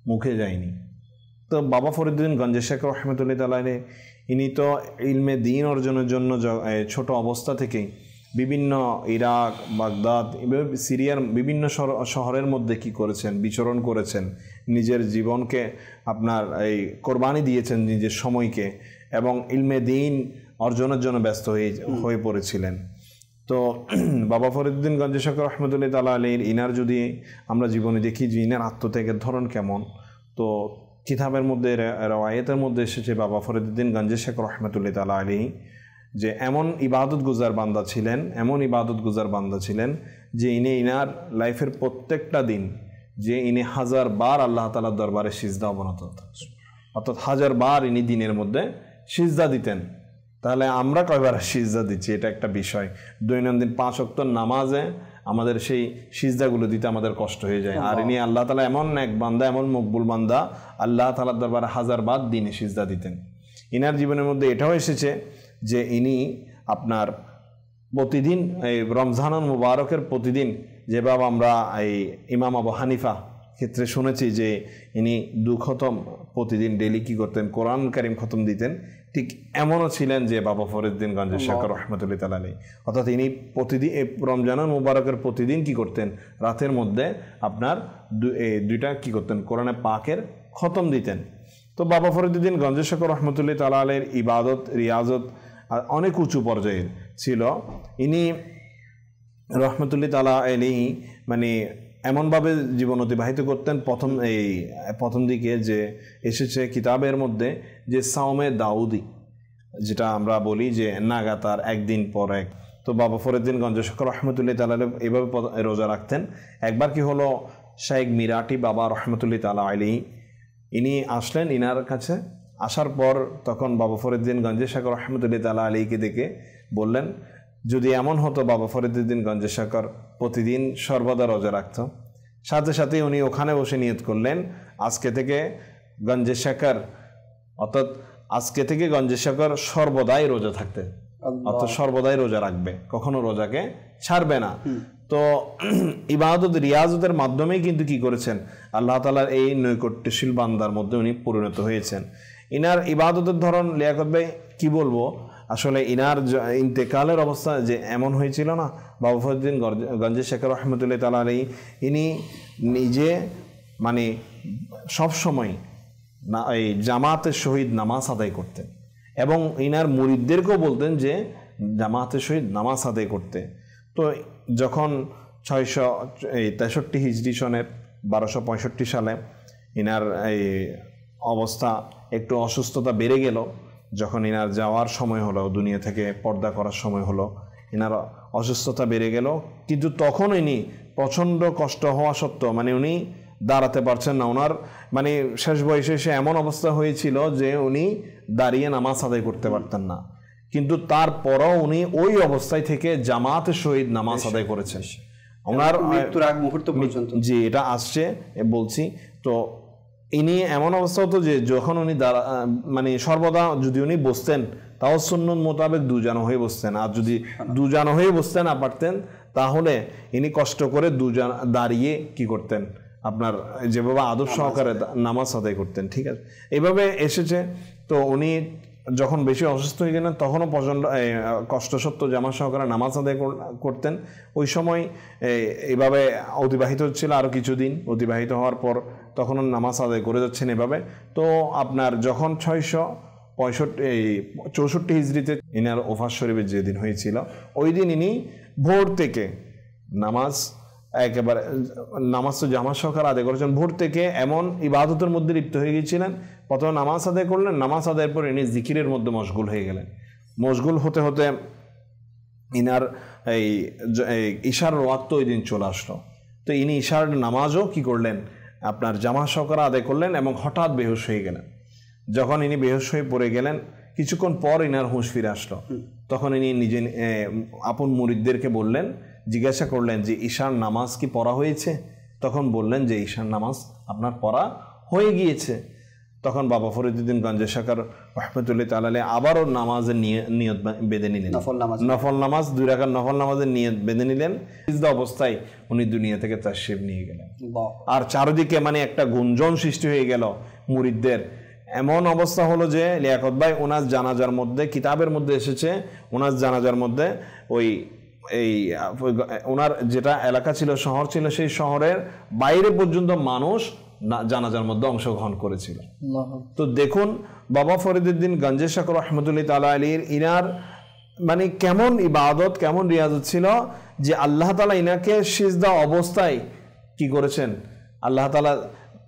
মুখে যায়নি। তো বাবা ফরিদউদ্দিন গঞ্জশাকর রহমতুল্লাহি তাআলা আলাইহি ইনি তো ইলমে দ্বীন অর্জনের জন্য ছোট অবস্থা থেকেই বিভিন্ন ইরাক, বাগদাদ, সিরিয়ার বিভিন্ন শহরের মধ্যে কি করেছেন, বিচরণ করেছেন, নিজের জীবনকে আপনার এই কোরবানি দিয়েছেন, নিজের সময়কে, এবং ইলমে দ্বীন অর্জনের জন্য ব্যস্ত হয়ে পড়েছিলেন। তো বাবা ফরিদউদ্দিন গঞ্জশাকর রহমতুল্লাহি তাআলা আলাইহির ইনার যদি আমরা জীবনে দেখি যে ইনার আত্মত্যাগের ধরন কেমন, তো কিতাবের মধ্যে রওয়ায়েতের মধ্যে এসেছে বাবা ফরিদউদ্দিন গঞ্জশাকর রহমতুল্লাহি তাআলা আলাইহি যে এমন ইবাদত গুজার বান্দা ছিলেন যে ইনার লাইফের প্রত্যেকটা দিন যে ইনি 1000 বার আল্লাহ তাআলার দরবারে সিজদা অবনত হতেন, অর্থাৎ 1000 বার ইনি দিনের মধ্যে সিজদা দিতেন। তাহলে আমরা কয়বার সিজদা দিচ্ছি, এটা একটা বিষয়। দৈনন্দিন 5 ওয়াক্ত নামাজে আমাদের সেই সিজদাগুলো দিতে আমাদের কষ্ট হয়ে যায়। আর ইনি আল্লাহ তাআলা এমন এক বান্দা, এমন মকবুল বান্দা, আল্লাহ তাআলার দরবারে 1000 বার দিনে সিজদা দিতেন। ইনার জীবনের মধ্যে এটাও এসেছে যে ইনি আপনার প্রতিদিন এই রমজানুল মুবারকের প্রতিদিন, যেভাবে আমরা এই ইমাম আবু হানিফা ক্ষেত্রে শুনেছি যে ইনি 2 খতম প্রতিদিন ডেলি কি করতেন, কোরআন কারীম খতম দিতেন, ঠিক এমনও ছিলেন যে বাবা ফরিদউদ্দিন গঞ্জশাকর রহমতুল্লাহি তাআলা আলাইহি। অর্থাৎ ইনি প্রতিদিন রমজানুল মুবারকের প্রতিদিন কি করতেন, রাতের মধ্যে আপনার 2টা কি করতেন, কোরআনে পাকের খতম দিতেন। তো বাবা ফরিদউদ্দিন গঞ্জশাকর রহমতুল্লাহি তাআলা আলাইহির ইবাদত, রিয়াজত অনেক উঁচু পর্যায়ের ছিল। ইনি রহমতুল্লাহি তাআলা আলাইহি মানে এমনভাবে জীবন অতিবাহিত করতেন, প্রথম দিকে যে এসেছে কিতাবের মধ্যে যে সাওমে দাউদি, যেটা আমরা বলি যে নাগাতার একদিন পর এক। তো বাবা ফরিদউদ্দিন গঞ্জশাকর রহমতুল্লাহি তাআলা এভাবে রোজা রাখতেন। একবার কি হলো, শাইখ মিরাটি বাবা রহমতুল্লাহি তাআলা আলাইহি ইনি আসলেন ইনার কাছে। আসার পর তখন বাবা ফরিদউদ্দিন গঞ্জশাকর রহমতুল্লাহি তাআলা আলাইহিকে দেখে বললেন, যদি এমন হতো বাবা ফরিদউদ্দিন গঞ্জশাকর প্রতিদিন সর্বদা রোজা রাখত। সাথে সাথে উনি ওখানে বসে নিয়ত করলেন, আজকে থেকে গঞ্জশাকর, অর্থাৎ আজকে থেকে গঞ্জশাকর সর্বদাই রোজা থাকতে, অর্থাৎ সর্বদাই রোজা রাখবে, কখনো রোজাকে ছাড়বে না। তো ইবাদত রিয়াজতের মাধ্যমেই কিন্তু কি করেছেন, আল্লাহ তাআলার এই নৈকট্যশীল বান্দার মধ্যে উনি পরিণত হয়েছেন। ইনার ইবাদতের ধরন লিয়াকত ভাই কি বলবো, আসলে ইনার ইন্তেকালের অবস্থা যে এমন হয়েছিল না, বাবা ফরিদউদ্দিন গঞ্জশাকর রহমতুল্লাহি তাআলা আলাইহি ইনি নিজে মানে সবসময় না এই জামাতের সহিত নামাজ আদায় করতেন, এবং ইনার মুরিদদেরকেও বলতেন যে জামাতের সহিত নামাজ আদায় করতে। তো যখন 663 হিজরি সনের 1265 সালে ইনার এই অবস্থা একটু অসুস্থতা বেড়ে গেল, যখন ইনার যাওয়ার সময় হলো, দুনিয়া থেকে পর্দা করার সময় হলো, ইনার অসুস্থতা বেড়ে গেল, কিন্তু তখন ইনি প্রচণ্ড কষ্ট হওয়া সত্ত্বেও মানে উনি দাঁড়াতে পারছেন না। ওনার মানে শেষ বয়সে এসে এমন অবস্থা হয়েছিল যে উনি দাঁড়িয়ে নামাজ আদায় করতে পারতেন না, কিন্তু তারপরও উনি ওই অবস্থায় থেকে জামাতের সহিত নামাজ আদায় করেছেন ওনার
মৃত্যুর আগ মুহূর্ত পর্যন্ত।
জি, এটা আসছে বলছি। তো ইনি এমন অবস্থা হতো যে যখন উনি মানে সর্বদা যদি উনি বসতেন তাও সুন্নত মোতাবেক দুজানো হয়ে বসতেন, আর যদি দুজানো হয়ে বসতে না পারতেন তাহলে ইনি কষ্ট করে দাঁড়িয়ে কি করতেন, আপনার যেভাবে আদব সহকারে নামাজ আদায় করতেন। ঠিক আছে, এইভাবে এসেছে। তো উনি যখন বেশি অসুস্থ হয়ে গেলেন তখনও প্রচণ্ড কষ্ট সত্ত্বেও জামাত সহকারে নামাজ আদায় করতেন। ওই সময় এইভাবে অতিবাহিত হচ্ছিল, আরও কিছুদিন অতিবাহিত হওয়ার পর তখনও নামাজ আদায় করে যাচ্ছেন এভাবে। তো আপনার যখন 664 হিজরিতে ইনার ওফাত শরীফের যেদিন হয়েছিল ওই দিন ইনি ভোর থেকে নামাজ একেবারে নামাজ তো জামাত সহকারে আদায় করেছেন। ভোর থেকে এমন ইবাদতের মধ্যে লিপ্ত হয়ে গিয়েছিলেন, প্রথমে নামাজ আদায় করলেন, নামাজ আদায়ের পর ইনি জিকিরের মধ্যে মশগুল হয়ে গেলেন। মশগুল হতে হতে ইনার এই ইশার ওয়াক্ত ওই দিন চলে আসলো। তো ইনি ইশার নামাজও কি করলেন, আপনার জামাত সহকারে আদায় করলেন এবং হঠাৎ বেহুশ হয়ে গেলেন। যখন ইনি বেহুশ হয়ে পড়ে গেলেন কিছুক্ষণ পর ইনার হুঁশ ফিরে আসলো। তখন ইনি নিজে আপন মুরিদদেরকে বললেন, জিজ্ঞাসা করলেন যে ঈশার নামাজ কি পড়া হয়েছে? তখন বললেন যে ঈশার নামাজ আপনার পড়া হয়ে গিয়েছে। তখন বাবা ফরিদুদ্দিন গঞ্জে শাকার রহমতুল্লাহ তাআলা আবারও নামাজের নিয়ত বেঁধে নিলেন, নফল নামাজ 2 রাকাত নফল নামাজের নিয়ত বেঁধে নিলেন। সিজদা অবস্থায় উনি দুনিয়া থেকে তাশরিফ নিয়ে গেলেন। আর চারিদিকে মানে একটা গুঞ্জন সৃষ্টি হয়ে গেল মুরিদদের। এমন অবস্থা হলো যে লিয়াকত ভাই ওনার জানাজার মধ্যে, কিতাবের মধ্যে এসেছে ওনার জানাজার মধ্যে ওনার যেটা এলাকা ছিল, শহর ছিল, সেই শহরের বাইরে পর্যন্ত মানুষ জানাজার মধ্যে অংশগ্রহণ করেছিল। তো দেখুন বাবা ফরিদুদ্দিন গঞ্জে শাকর রহমতুল্লাহ তাআলা আলাইহির ইনার মানে কেমন ইবাদত, কেমন রিয়াজত ছিল যে আল্লাহ তাআলা ইনাকে সিজদা অবস্থায় কি করেছেন, আল্লাহ তাআলা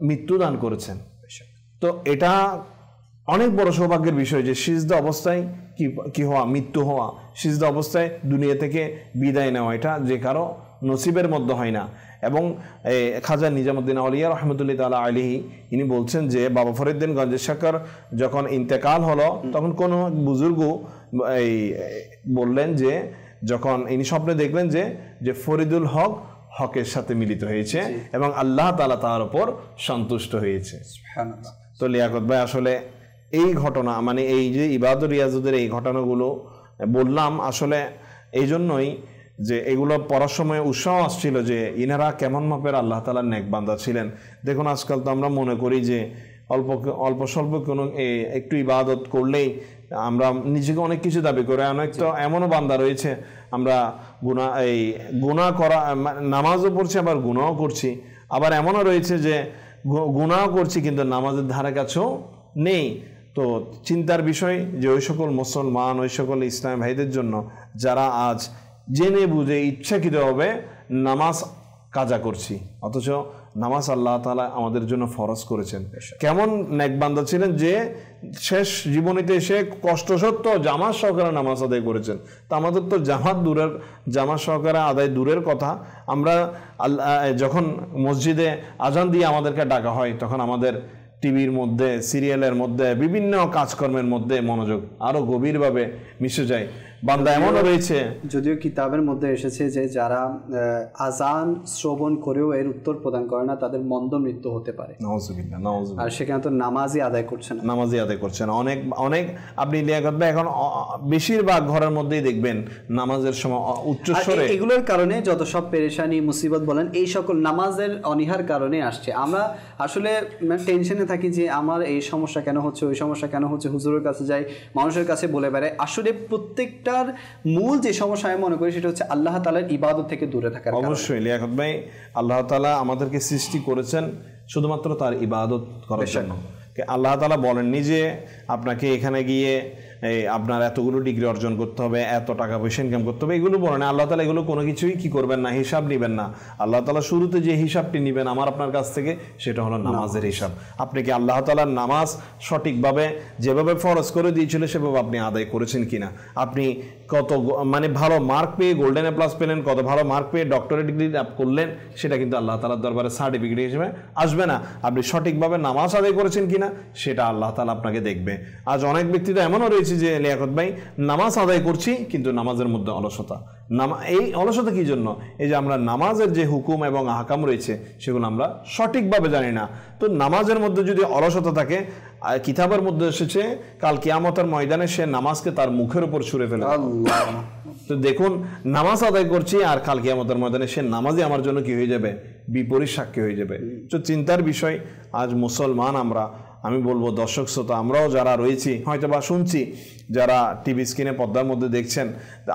মৃত্যু দান করেছেন। তো এটা অনেক বড় সৌভাগ্যের বিষয় যে সিজদা অবস্থায় কি হওয়া, মৃত্যু হওয়া, সিজদা অবস্থায় দুনিয়া থেকে বিদায় নেওয়া, এটা যে কারো নসিবের মধ্যে হয় না। এবং খাজা নিজামুদ্দিন আউলিয়া রহমতুল্লাহ তাআলা আলাইহি ইনি বলছেন যে বাবা ফরিদুদ্দিন গঞ্জে শাকর যখন ইন্তেকাল হলো তখন কোনো বুজুর্গ বললেন যে যখন ইনি স্বপ্নে দেখলেন যে ফরিদুল হক হকের সাথে মিলিত হয়েছে এবং আল্লাহ তাআলা তার উপর সন্তুষ্ট হয়েছে। তো লিয়াকত ভাই আসলে এই ঘটনা মানে এই যে ইবাদত রিয়াজতের এই ঘটনাগুলো বললাম আসলে এই জন্যই যে এগুলো পড়ার সময় উৎসাহ আসছিল যে ইনারা কেমন মাপের আল্লাহ তাআলার নেক বান্দা ছিলেন। দেখুন আজকাল তো আমরা মনে করি যে অল্প স্বল্প কোনো একটু ইবাদত করলেই আমরা নিজেকে অনেক কিছু দাবি করি। অনেক তো এমনও বান্দা রয়েছে আমরা গুনাহ করা, নামাজও পড়ছি আবার গুনাহও করছি, আবার এমনও রয়েছে যে গুনাহ করছি কিন্তু নামাজের ধারে কাছেও নেই। তো চিন্তার বিষয় যে ওই সকল মুসলমান, ওই সকল ইসলাম ভাইদের জন্য যারা আজ জেনে বুঝে ইচ্ছাকৃতভাবে নামাজ কাজা করছি, অথচ নামাজ আল্লাহ তাআলা আমাদের জন্য ফরজ করেছেন। কেমন নেক বান্দা ছিলেন যে শেষ জীবনীতে এসে কষ্ট সত্ত্বেও জামাত সহকারে নামাজ আদায় করেছেন। তা আমাদের তো জামাত সহকারে আদায় দূরের কথা, আমরা যখন মসজিদে আজান দিয়ে আমাদেরকে ডাকা হয় তখন আমাদের টিভির মধ্যে, সিরিয়ালের মধ্যে, বিভিন্ন কাজকর্মের মধ্যে মনোযোগ আরো গভীরভাবে মিশে যায়। বান্দা এমনও রয়েছে,
যদিও কিতাবের মধ্যে এসেছে যে যারা আজান শ্রবণ করেও এর উত্তর প্রদান করে না তাদের মন্দ মৃত্যু হতে পারে।
নাউজুবিল্লাহ।
আর সেখানে তো নামাজই আদায় করছে না। অনেক আপনি লিয়াকত ভাই এখন বেশিরভাগ ঘরের মধ্যেই দেখবেন নামাজের সময় উচ্চস্বরে, এগুলোর কারণে যত সব পেরেশানি মুসিবত বলেন এই সকল নামাজের অনীহার কারণে আসছে। আমরা আসলে টেনশনে থাকি যে আমার এই সমস্যা কেন হচ্ছে, ওই সমস্যা কেন হচ্ছে, হুজুরের কাছে যাই, মানুষের কাছে বলে বেড়াই। আসলে প্রত্যেকটার মূল যে সমস্যা আমি মনে করি সেটা হচ্ছে আল্লাহ তাআলার ইবাদত থেকে দূরে থাকার কারণে।
অবশ্যই লিয়াকত ভাই, আল্লাহ তাআলা আমাদেরকে সৃষ্টি করেছেন শুধুমাত্র তার ইবাদত করার জন্য। আল্লাহ তাআলা বলেননি যে আপনাকে এখানে গিয়ে এই আপনার এতগুলো ডিগ্রি অর্জন করতে হবে, এত টাকা পয়সা ইনকাম করতে হবে, এগুলো বলে না। আল্লাহ তাআলা এগুলো কোনো কিছুই কি করবেন না, হিসাব নেবেন না। আল্লাহ তাআলা শুরুতে যে হিসাবটি নেবেন আমার আপনার কাছ থেকে সেটা হলো নামাজের হিসাব। আপনি কি আল্লাহ তাআলার নামাজ সঠিকভাবে যেভাবে ফরজ করে দিয়েছিল সেভাবে আপনি আদায় করেছেন কিনা, আপনি কত মানে ভালো মার্ক পেয়ে গোল্ডেন এ প্লাস পেলেন, কত ভালো মার্ক পেয়ে ডক্টরেট ডিগ্রি লাভ করলেন, সেটা কিন্তু আল্লাহ তাআলার দরবারে সার্টিফিকেট হিসেবে আসবে না। আপনি সঠিকভাবে নামাজ আদায় করেছেন কিনা সেটা আল্লাহ তাআলা আপনাকে দেখবে। আজ অনেক ব্যক্তি তো এমনও রয়েছে যে লিয়াকত ভাই নামাজ আদায় করছি কিন্তু নামাজের মধ্যে অলসতা। এই অলসতা কি জন্য? এই যে আমরা নামাজের যে হুকুম এবং আহকাম রয়েছে সেগুলো আমরা সঠিকভাবে জানি না। তো নামাজের মধ্যে যদি অলসতা থাকে, কিতাবের মধ্যে এসেছে কাল কিয়ামতের ময়দানে সে নামাজকে তার মুখের উপর ছুঁড়ে ফেলে। তো দেখুন, নামাজ আদায় করছি আর কাল কিয়ামতের ময়দানে সে নামাজই আমার জন্য কি হয়ে যাবে? বিপরীত সাক্ষী হয়ে যাবে। তো চিন্তার বিষয়। আজ মুসলমান আমি বলবো দর্শক শ্রোতা, আমরাও যারা রয়েছি হয়তো বা শুনছি, যারা টিভি স্ক্রিনে পর্দার মধ্যে দেখছেন,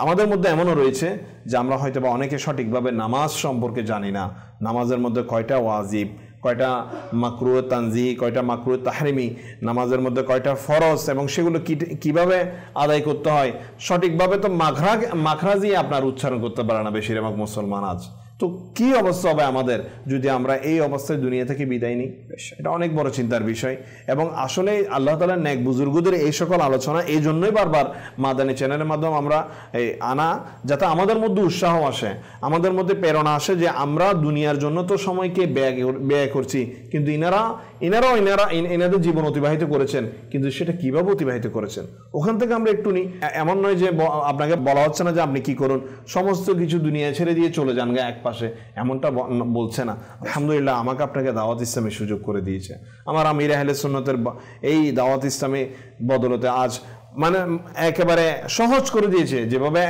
আমাদের মধ্যে এমনও রয়েছে যে আমরা হয়তো বা অনেকে সঠিকভাবে নামাজ সম্পর্কে জানি না। নামাজের মধ্যে কয়টা ওয়াজিব, কয়টা মাকরুহ তানজি, কয়টা মাকরুহ তাহরিমি, নামাজের মধ্যে কয়টা ফরজ এবং সেগুলো কিভাবে আদায় করতে হয় সঠিকভাবে তো মাখরাজি আপনার উচ্চারণ করতে পারে না বেশিরভাগ মুসলমান আজ। তো কি অবস্থা হবে আমাদের যদি আমরা এই অবস্থায় দুনিয়া থেকে বিদায় নিই? এটা অনেক বড় চিন্তার বিষয়। এবং আসলে আল্লাহ তাআলার নেক বুজুর্গদের এই সকল আলোচনা এই জন্যই বারবার মাদানী চ্যানেলের মাধ্যমে আমরা আনা, যাতে আমাদের মধ্যে উৎসাহ আসে, আমাদের মধ্যে প্রেরণা আসে যে আমরা দুনিয়ার জন্য তো সময়কে ব্যয় করছি, কিন্তু এনাদের জীবন অতিবাহিত করেছেন, কিন্তু সেটা কিভাবে অতিবাহিত করেছেন ওখান থেকে আমরা একটু নিই। এমন নয় যে আপনাকে বলা হচ্ছে না যে আপনি কি করুন, সমস্ত কিছু দুনিয়া ছেড়ে দিয়ে চলে যান গা এক পাশে, এমনটা বলছে না। আলহামদুলিল্লাহ আমাকে আপনাকে দাওয়াত ইসলামী সুযোগ করে দিয়েছে। আমার আমির আহলে সুন্নতের এই দাওয়াত ইসলামী বদলতে আজ মানে একেবারে সহজ করে দিয়েছে, যেভাবে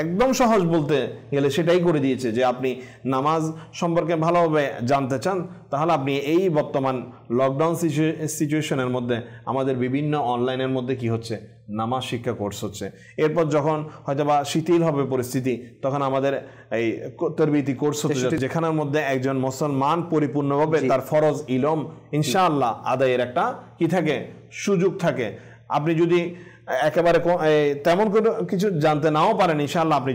একদম সহজ বলতে গেলে সেটাই করে দিয়েছে যে আপনি নামাজ সম্পর্কে ভালোভাবে জানতে চান তাহলে আপনি এই বর্তমান লকডাউন সিচুয়েশনের মধ্যে আমাদের বিভিন্ন অনলাইনের মধ্যে কি হচ্ছে, নামাজ শিক্ষা কোর্স হচ্ছে। এরপর যখন হয়তো বা শিথিল হবে পরিস্থিতি তখন আমাদের এই তরবিয়তি কোর্স হতে যাচ্ছে, যেখানের মধ্যে একজন মুসলমান পরিপূর্ণভাবে তার ফরজ ইলম ইনশাআল্লাহ আদায়ের একটা কি থাকে, সুযোগ থাকে। আপনি যদি একেবারে তেমন কোনো কিছু জানতে নাও পারেন ইনশাআল্লাহ আপনি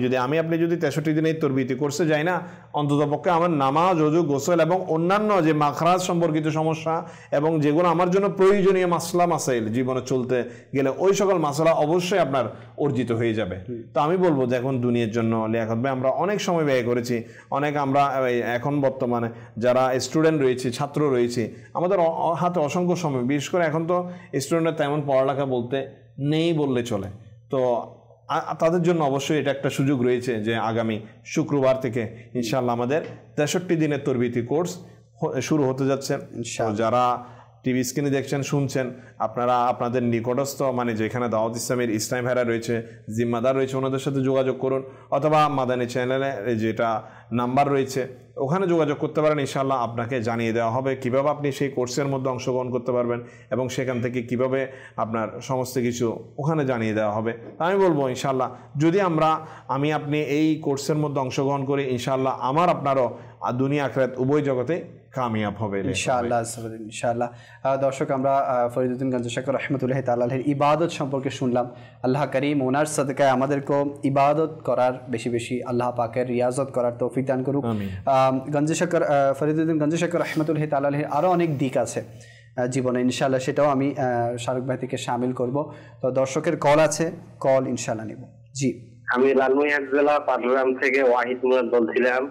যদি 63 দিন এই তরবিয়তি কোর্সে যাই না, অন্ততপক্ষে আমার নামাজ, ওযু, গোসল এবং অন্যান্য যে মাখরাজ সম্পর্কিত সমস্যা এবং যেগুলো আমার জন্য প্রয়োজনীয় মাসলা মাসাইল জীবনে চলতে গেলে ওই সকল মাসলা অবশ্যই আপনার অর্জিত হয়ে যাবে। তো আমি বলবো দেখুন দুনিয়ার জন্য লিয়াকত ভাই আমরা অনেক সময় ব্যয় করেছি, অনেক আমরা এখন বর্তমানে যারা স্টুডেন্ট রয়েছে, ছাত্র রয়েছে, আমাদের হাতে অসংখ্য সময়, বিশেষ করে এখন তো স্টুডেন্টরা তেমন পড়ালেখা বলতে নেই বললে চলে। তো তাদের জন্য অবশ্যই এটা একটা সুযোগ রয়েছে যে আগামী শুক্রবার থেকে ইনশাআল্লাহ আমাদের 63 দিনের তরবিয়তি কোর্স শুরু হতে যাচ্ছে। যারা টিভি স্ক্রিনে দেখছেন, শুনছেন, আপনারা আপনাদের নিকটস্থ মানে যেখানে দাওয়াত ইসলামের ইসলাম ভাইরা রয়েছে, জিম্মাদার রয়েছে, ওনাদের সাথে যোগাযোগ করুন, অথবা মাদানী চ্যানেলে যেটা নাম্বার রয়েছে ওখানে যোগাযোগ করতে পারেন। ইনশাআল্লাহ আপনাকে জানিয়ে দেওয়া হবে কিভাবে আপনি সেই কোর্সের মধ্যে অংশগ্রহণ করতে পারবেন এবং সেখান থেকে কিভাবে আপনার সমস্ত কিছু ওখানে জানিয়ে দেওয়া হবে। আমি বলবো ইনশাআল্লাহ যদি আমি আপনি এই কোর্সের মধ্যে অংশগ্রহণ করি ইনশাআল্লাহ আমার আপনারও দুনিয়া আখিরাত উভয় জগতে কামিয়াব হবে ইনশাআল্লাহ।
ইনশাআল্লাহ দর্শক, আমরা ফরিদউদ্দিন গঞ্জ শাকর রহমতুল্লাহি তাআলা আলাইহির ইবাদত সম্পর্কে শুনলাম। আল্লাহ করিম ওনার সাদকায় আমাদেরকেও ইবাদত করার, বেশি বেশি আল্লাহ পাকের রিয়াজত করার তৌফিক দান করুক। ফরিদউদ্দিন গঞ্জ শাকর রহমতুল্লাহি তাআলা আলাইহির আরও অনেক দিক আছে জীবনে ইনশাআল্লাহ, সেটাও আমি শাহরুখ ভাই থেকে শামিল করব। তো দর্শকের কল আছে, কল ইনশাআল্লাহ নিব। জি,
আমি লালমনিরহাট জেলা পাটগ্রাম থেকে ওয়াহিদ মুরাদ বলছিলাম।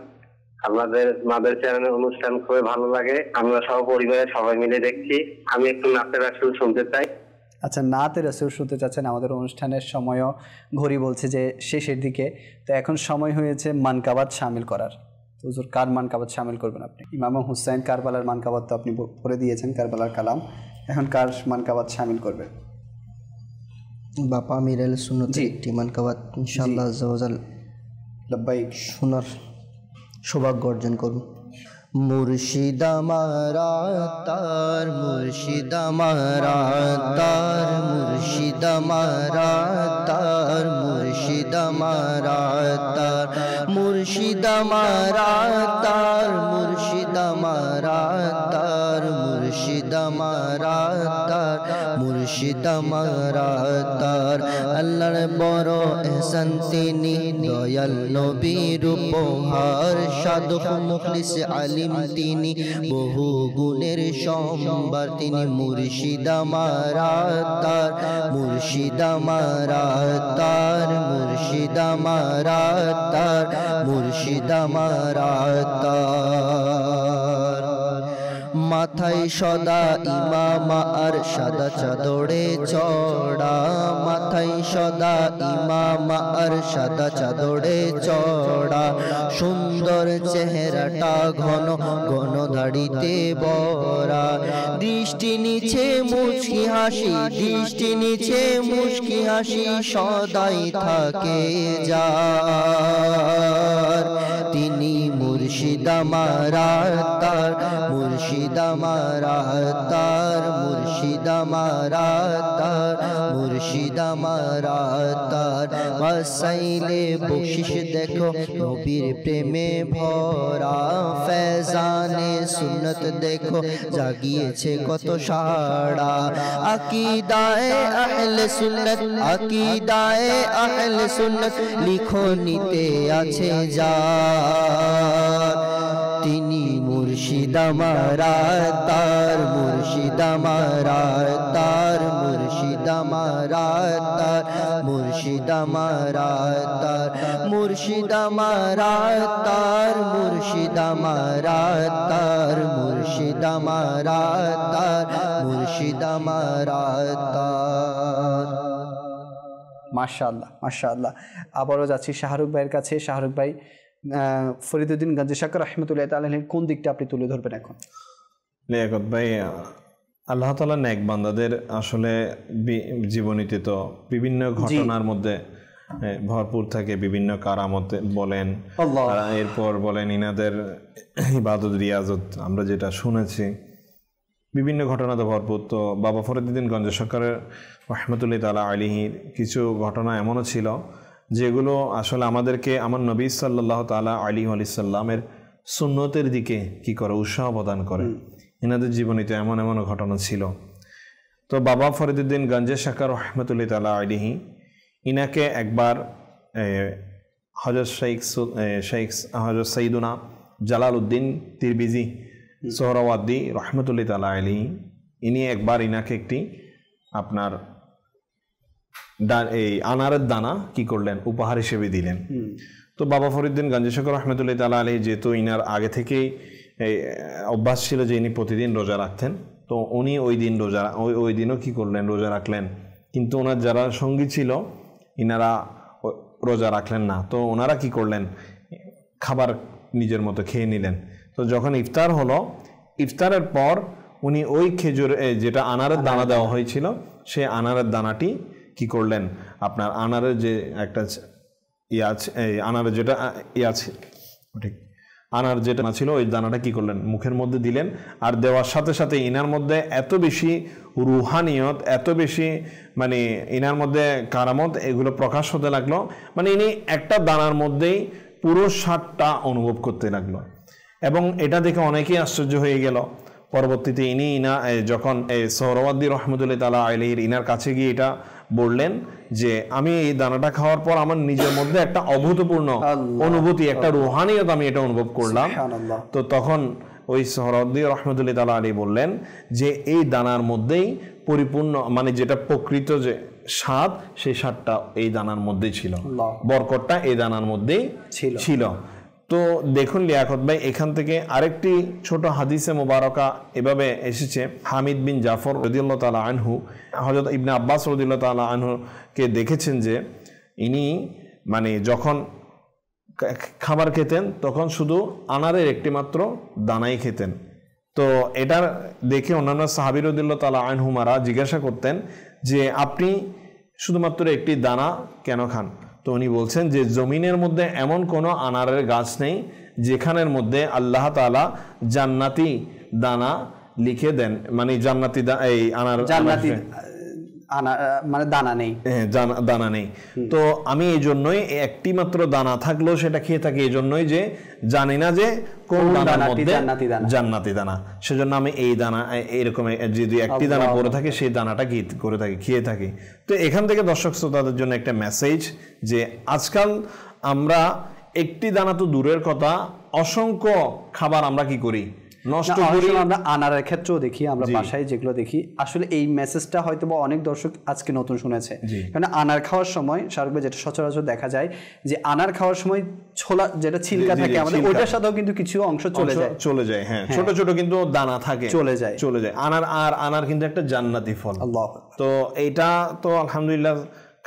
আপনাদের মাদার চ্যানেলের অনুষ্ঠান খুবই ভালো লাগে, আমরা সহ পরিবারের সবাই মিলে দেখছি। আমি একটু নাতের রাসূল শুনতে চাই।
আচ্ছা, নাতের রাসূল শুনতে চাচ্ছেন? আমাদের অনুষ্ঠানের সময়ও ঘড়ি বলছে যে শেষের দিকে, তো এখন সময় হয়েছে মানকাবাত শামিল করার। তো হুজুর কার মানকাবাত শামিল করবেন আপনি? ইমাম হুসাইন কারবালার মানকাবাত তো আপনি পড়ে দিয়েছেন, কারবালার কালাম, এখন কার মানকাবাত শামিল করবেন?
বাপা আমির আহলে সুন্নতের একটি মানকাবাত ইনশাআল্লাহ আজ্জা ওয়া জাল
লব্বাইক
শোনার সৌভাগ্য অর্জন করুন। মুর্শিদ আমারা তার, মুর্শিদ আমারা তার, মুর্শিদ আমারা তার, মুর্শিদ আমারা তার, মুর্শিদ আমারা তার, মুর্শিদ আমারা তার, মুর্শিদ আমারা তার, মুর্শিদ মুর্শিদ আমার তার আল্লাহর বড় এহসান তিনি দয়াল নবীর উপহার সাধক মুখলিস আলিম তিনি বহু গুণের সম্ভার তিনি মুর্শিদ আমার তার মুর্শিদ আমার তার মুর্শিদ আমার তার মুর্শিদ আমার তার মাথায় সদা ইমাম আর সাদা চাদরে চড়া মাথায় সদা ইমাম আর সাদা চাদরে চড়া সুন্দর চেহারাটা ঘন ঘন দাড়িতে বরা দৃষ্টি নিচে মুচকি হাসি দৃষ্টি নিচে মুচকি হাসি সদাই থাকে যার তিনি মুর্শিদ আমার তার মুর্শিদ আমার তার মুর্শিদ আমার তার মুর্শিদ আমার তার মাসাইলে বকশিশ দেখো নবীর প্রেমে ভরা ফেজানে সুন্নত দেখো জাগিয়েছে কত সাড়া আকিদায়ে আহলে সুন্নত আকিদায়ে আহলে সুন্নত লিখনিতে আছে যা তিনি মুর্শিদ আমার তার মুর্শিদ আমার তার মুর্শিদ আমার তার মুর্শিদ আমার তার মুর্শিদ আমার তার মুর্শিদ আমার তার মুর্শিদ আমার তার মুর্শিদ আমার তার।
মাশাআল্লাহ মাশাআল্লাহ। আবারও যাচ্ছি শাহরুখ ভাইয়ের কাছে। শাহরুখ ভাই, ফরিদউদ্দিন গঞ্জে শাক্কার রহমতুল্লাহ তাআলার কোন দিকটা আপনি তুলে ধরবেন এখন?
লিয়াকত ভাই, আল্লাহ তাআলা নেক বান্দাদের আসলে জীবনীতে তো বিভিন্ন ঘটনার মধ্যে ভরপুর থাকে, বিভিন্ন কারামত বলেন, এরপর বলেন ইনাদের ইবাদত রিয়াজত আমরা যেটা শুনেছি বিভিন্ন ঘটনাতে ভরপুর। তো বাবা ফরিদউদ্দিন গঞ্জে শাক্কার রহমতুল্লাহ তাআলা আলাইহির কিছু ঘটনা এমনও ছিল যেগুলো আসলে আমাদেরকে আমার নবী সাল্লাল্লাহু তাআলা আলাইহি ওয়াসাল্লামের সুন্নতের দিকে কি করে উৎসাহ প্রদান করে। এনাদের জীবনীতে এমন এমন ঘটনা ছিল। তো বাবা ফরিদউদ্দিন গঞ্জে শাক্কার রহমতুল্লাহ তাআলা আলাইহি ইনাকে একবার হযরত হযরত সাইয়্যিদুনা জালালউদ্দিন তিরমিজি সোহরাওয়ার্দী রহমতুল্লাহ তাআলা আলাইহি ইনি একবার ইনাকে একটি আপনার এই আনারের দানা কি করলেন উপহার হিসেবে দিলেন। তো বাবা ফরিদউদ্দিন গঞ্জে শাক্কার রহমতুল্লাহ তাআলা আলাইহি যেহেতু ইনার আগে থেকেই অভ্যাস ছিল যে ইনি প্রতিদিন রোজা রাখতেন, তো উনি ওই দিন ওই দিনও কি করলেন রোজা রাখলেন, কিন্তু ওনার যারা সঙ্গী ছিল ইনারা রোজা রাখলেন না। তো ওনারা কি করলেন খাবার নিজের মতো খেয়ে নিলেন। তো যখন ইফতার হলো, ইফতারের পর উনি ওই খেজুর যেটা আনারের দানা দেওয়া হয়েছিল সেই আনারের দানাটি কি করলেন আপনার আনারের যে একটা আনারের যেটা ঠিক আনার যেটা ছিল ওই দানাটা কি করলেন মুখের মধ্যে দিলেন। আর দেওয়ার সাথে সাথে ইনার মধ্যে এত বেশি রুহানিয়ত, এত বেশি মানে ইনার মধ্যে কারামত এগুলো প্রকাশ হতে লাগলো, মানে ইনি একটা দানার মধ্যেই পুরো স্বাদটা অনুভব করতে লাগলো। এবং এটা দেখে অনেকেই আশ্চর্য হয়ে গেল। পরবর্তীতে যখন সোহরাওয়ার্দী রহমতুল্লাহ তাআলা আলাইহির ইনার কাছে গিয়ে এটা বললেন যে আমি এই দানাটা খাওয়ার পর আমার নিজের মধ্যে একটা অভূতপূর্ণ অনুভূতি, একটা রুহানিয়ত আমি এটা অনুভব করলাম। তো তখন ওই সোহরাওয়ার্দী রহমতুল্লাহ তাআলা আলাইহি বললেন যে এই দানার মধ্যেই পরিপূর্ণ মানে যেটা প্রকৃত যে স্বাদ সেই স্বাদটা এই দানার মধ্যেই ছিল, বরকতটা এই দানার মধ্যেই ছিল। তো দেখুন লিয়াকত ভাই, এখান থেকে আরেকটি ছোট হাদিসে মোবারকা এভাবে এসেছে। হামিদ বিন জাফর রাদিয়াল্লাহু তাআলা আনহু হযরত ইবনে আব্বাস রাদিয়াল্লাহু তাআলা আনহুকে দেখেছেন যে ইনি মানে যখন খাবার খেতেন তখন শুধু আনারের একটি মাত্র দানাই খেতেন। তো এটা দেখে অন্যান্য সাহাবী রাদিয়াল্লাহু তাআলা আনহুমারা জিজ্ঞাসা করতেন যে আপনি শুধুমাত্র একটি দানা কেন খান? তো উনি বলছেন যে জমিনের মধ্যে এমন কোনো আনারের গাছ নেই যেখানের মধ্যে আল্লাহ তাআলা জান্নাতি দানা লিখে দেন, মানে জান্নাতি এই আনার
মানে দানা নেই,
হ্যাঁ দানা নেই। তো আমি এই জন্যই একটি মাত্র দানা থাকলেও সেটা খেয়ে থাকি, এই জন্যই যে জানি না যে কোন দানার মধ্যে জান্নাতি দানা, সেজন্য আমি এই দানা এরকম যদি একটি দানা পড়ে থাকে সেই দানাটা খেয়ে থাকি। তো এখান থেকে দর্শক শ্রোতাদের জন্য একটা মেসেজ যে আজকাল আমরা একটি দানা তো দূরের কথা, অসংখ্য খাবার আমরা কি করি, নষ্ট করি।
আমরা আনারের ক্ষেত্রেও দেখি, আমরা বাসায় যেগুলো দেখি, আসলে এই মেসেজটা হয়তো বা অনেক দর্শক আজকে নতুন শুনেছে। কারণ আনার খাওয়ার সময় শাহরুখ ভাই যেটা সচরাচর দেখা যায় যে আনার খাওয়ার সময় ছোলা যেটা ছিলকা থাকে আমাদের, ওটার সাথেও কিন্তু কিছু অংশ চলে যায়। হ্যাঁ, ছোট ছোট কিন্তু দানা থাকে, চলে যায়। আনার কিন্তু একটা জান্নাতি ফল। তো এইটা তো আলহামদুলিল্লাহ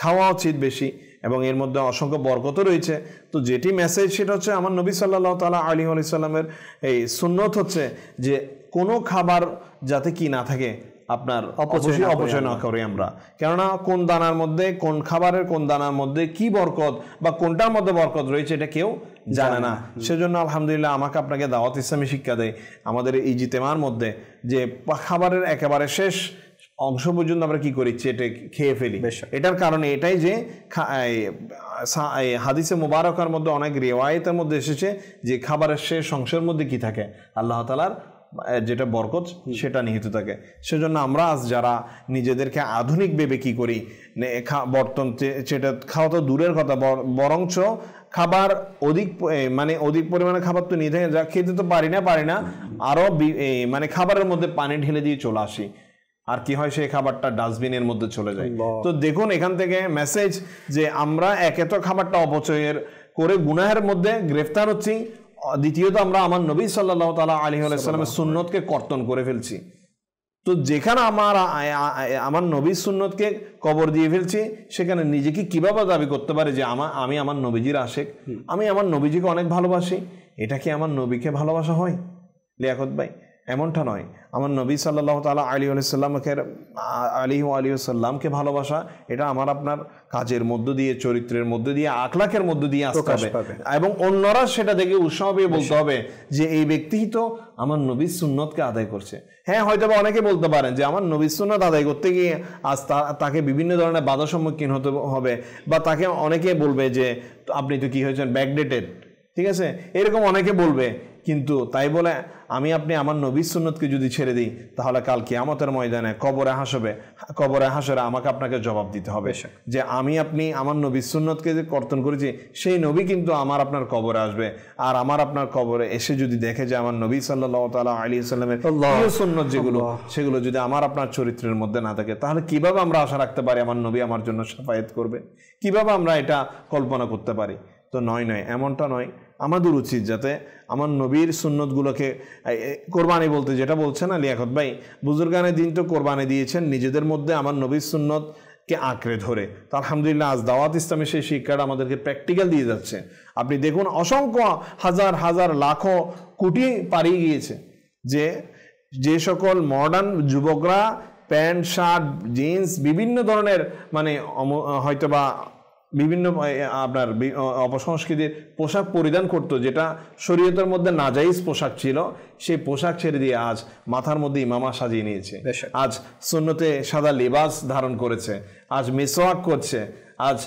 খাওয়া উচিত বেশি, এবং এর মধ্যে অসংখ্য বরকত রয়েছে। তো যেটি মেসেজ সেটা হচ্ছে আমার নবী সাল্লাল্লাহু তাআলা আলাইহি ওয়াসাল্লামের এই সুন্নত হচ্ছে যে কোনো খাবার যাতে কি না থাকে আপনার অপচয় না করি আমরা। কেননা কোন দানার মধ্যে, কোন খাবারের কোন দানার মধ্যে কি বরকত বা কোনটার মধ্যে বরকত রয়েছে এটা কেউ জানে না। সেজন্য আলহামদুলিল্লাহ আমাকে আপনাকে দাওয়াত ইসলামী শিক্ষা দেয় আমাদের এই ইজতেমার মধ্যে যে খাবারের একেবারে শেষ অংশ পর্যন্ত আমরা কি করি, চেটে খেয়ে ফেলি। এটার কারণে এটাই যে হাদিসে মুবারকার মধ্যে অনেক রিওয়ায়েতের মধ্যে এসেছে যে খাবারের শেষ অংশের মধ্যে কি থাকে, আল্লাহ তাআলার যেটা বরকত সেটা নিহিত থাকে। সেজন্য আমরা আজ যারা নিজেদেরকে আধুনিক ভেবে কি করি, বর্তন সেটা খাওয়া তো দূরের কথা, বরঞ্চ খাবার অধিক পরিমাণে খাবার তো নিয়ে থাকে, যা খেতে তো পারি না আরো মানে খাবারের মধ্যে পানি ঢেলে দিয়ে চলে আসি, আর কি হয় সেই খাবারটা ডাস্টবিনের মধ্যে চলে যায়। তো দেখুন এখান থেকে মেসেজ যে আমরা একে তো খাবারটা অপচয়ের করে গুনাহের মধ্যে গ্রেফতার হচ্ছি, দ্বিতীয়ত আমরা আমার নবী সাল্লাল্লাহু তাআলা আলাইহি ওয়াসাল্লামের সুন্নতকে কর্তন করে ফেলছি। তো যেখানে আমার নবীর সুন্নতকে কবর দিয়ে ফেলছি, সেখানে নিজেকে কিভাবে দাবি করতে পারে যে আমি আমার নবীজির আশেক, আমি আমার নবীজিকে অনেক ভালোবাসি? এটা কি আমার নবীকে ভালোবাসা হয় লিয়াকত ভাই? এমনটা নয়। আমার নবী সাল্লাল্লাহু তাআলা আলাইহি ওয়াসাল্লামকে ভালোবাসা এটা আমার আপনার কাজের মধ্য দিয়ে, চরিত্রের মধ্য দিয়ে, আখলাকের মধ্য দিয়ে আসতে হবে, এবং অন্যরা সেটা দেখে উৎসাহ পেয়ে বলতে হবে যে এই ব্যক্তি তো আমার নবীর সুন্নতকে আদায় করছে। হ্যাঁ, হয়তো বা অনেকে বলতে পারেন যে আমার নবীর সুন্নত আদায় করতে গিয়ে আজ তাকে বিভিন্ন ধরনের বাধার সম্মুখীন হতে হবে, বা তাকে অনেকে বলবে যে আপনি তো কি হয়েছেন ব্যাকডেটেড, ঠিক আছে, এরকম অনেকে বলবে। কিন্তু তাই বলে আপনি আমার নবীর সুন্নতকে যদি ছেড়ে দিই, তাহলে কাল কিয়ামতের ময়দানে কবরে হাসরে আমাকে আপনাকে জবাব দিতে হবে যে আপনি আমার নবীর সুন্নতকে যে কর্তন করেছি, সেই নবী কিন্তু আপনার কবরে আসবে। আর আপনার কবরে এসে যদি দেখে যে আমার নবী সাল্লাল্লাহু তাআলা আলাইহি ওয়াসাল্লামের সুন্নত সেগুলো যদি আপনার চরিত্রের মধ্যে না থাকে, তাহলে কিভাবে আমরা আশা রাখতে পারি আমার নবী আমার জন্য শাফায়াত করবে? কিভাবে আমরা এটা কল্পনা করতে পারি? তো নয়, এমনটা নয়। আমাদের উচিত যাতে আমার নবীর সুন্নতগুলোকে কোরবানি বলতে যেটা বলছে না লিয়াকত ভাই, বুজুর্গানে দিন তো কোরবানি দিয়েছেন নিজেদের মধ্যে আমার নবীর সুন্নতকে আঁকড়ে ধরে। তো আলহামদুলিল্লাহ আজ দাওয়াত ইসলামী সেই শিক্ষাটা আমাদেরকে প্র্যাকটিক্যাল দিয়ে যাচ্ছে। আপনি দেখুন অসংখ্য হাজার লাখো কোটি পাড়িয়ে গিয়েছে যে সকল মডার্ন যুবকরা প্যান্ট শার্ট জিন্স বিভিন্ন ধরনের মানে হয়তোবা বিভিন্ন আপনার অপসংস্কৃতির পোশাক পরিধান করতো, যেটা শরীয়তের মধ্যে নাজাইজ পোশাক ছিল, সেই পোশাক ছেড়ে দিয়ে আজ মাথার মধ্যে ইমামা সাজিয়ে নিয়েছে, আজ সুন্নতে সাদা লিবাস ধারণ করেছে, আজ মিসওয়াক করছে, আজ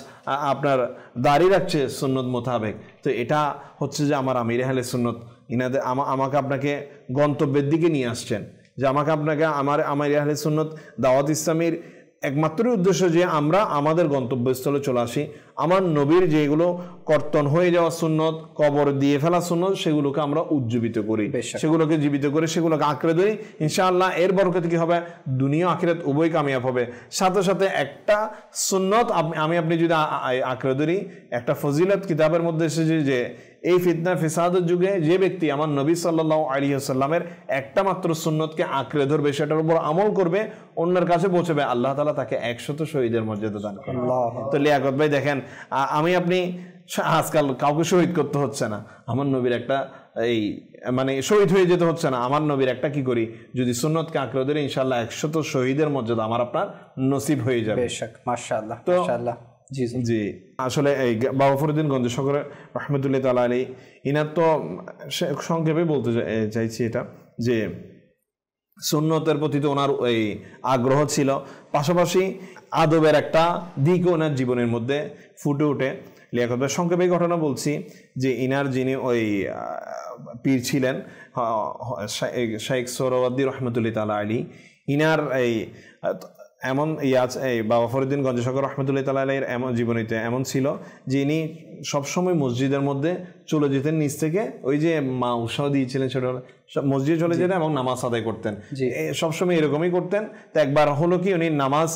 আপনার দাড়ি রাখছে সুন্নত মোতাবেক। তো এটা হচ্ছে যে আমার আমির আহলে সুন্নত ইনাদের আমাকে আপনাকে গন্তব্যের দিকে নিয়ে আসছেন, যে আপনাকে আমার আমির আহলে সুন্নত দাওয়াত ইসলামীর একমাত্র উদ্দেশ্য যে আমরা আমাদের গন্তব্যস্থলে চলে আসি, আমার নবীর যেগুলো কর্তন হয়ে যাওয়া সুন্নত, কবর দিয়ে ফেলা সুন্নত, সেগুলোকে আমরা উজ্জীবিত করি, সেগুলোকে জীবিত করে সেগুলোকে আঁকড়ে ধরি। ইনশাআল্লাহ এর বরকতে কি হবে, দুনিয়া আখিরাত উভয় কামিয়াব হবে। সাথে সাথে একটা সুন্নত আপনি যদি আঁকড়ে ধরি, একটা ফজিলত কিতাবের মধ্যে এসেছে যে এই ফিতনা ফিসাদের যুগে যে ব্যক্তি আমার নবী সাল্লাল্লাহু আলাইহি ওয়াসাল্লামের একটা মাত্র সুন্নতকে আঁকড়ে ধরবে, সেটার উপর আমল করবে, অন্যের কাছে পৌঁছবে, আল্লাহ তাআলা তাকে 100 শহীদের মর্যাদা দান করবেন। তো লিয়াকত ভাই দেখেন, আপনি আজকাল কাউকে শহীদ করতে হচ্ছে না, আমার নবীর একটা মানে শহীদ হয়ে যেতে হচ্ছে না, আমার নবীর একটা কি করি, যদি সুন্নতকে আঁকড়ে ধরে ইনশাআল্লাহ 100 শহীদের মর্যাদা আমার আপনার নসিব হয়ে যাবে। মাশাআল্লাহ,
তো
মাশাআল্লাহ।
জি আসলে এই বাবা ফরিদ্দিন গঞ্জসাগর রহমতুল্লাহ তাআলা আলাইহি ইনার তো সংক্ষেপে বলতে চাইছি এটা, যে সুন্নতের প্রতি তো ওনার ওই আগ্রহ ছিল, পাশাপাশি আদবের একটা দিকও ওনার জীবনের মধ্যে ফুটে ওঠে। লিয়াকত ভাই সংক্ষেপে ঘটনা বলছি যে ইনার যিনি ওই পীর ছিলেন শাইখ সোহরাওয়ার্দী রহমতুল্লাহ তাআলা আলী, ইনার এই এমন এই বাবা ফরিউদ্দিন গঞ্জসাগর রহমতুল্লাহ তাআলা আলাইহির এমন জীবনীতে এমন ছিল যে ইনি সবসময় মসজিদের মধ্যে চলে যেতেন নিচ থেকে, ওই যে মা উৎসাহ দিয়েছিলেন ছোটবেলা মসজিদে চলে যেতেন এবং নামাজ আদায় করতেন, সবসময় এরকমই করতেন। তো একবার হলো কি উনি নামাজ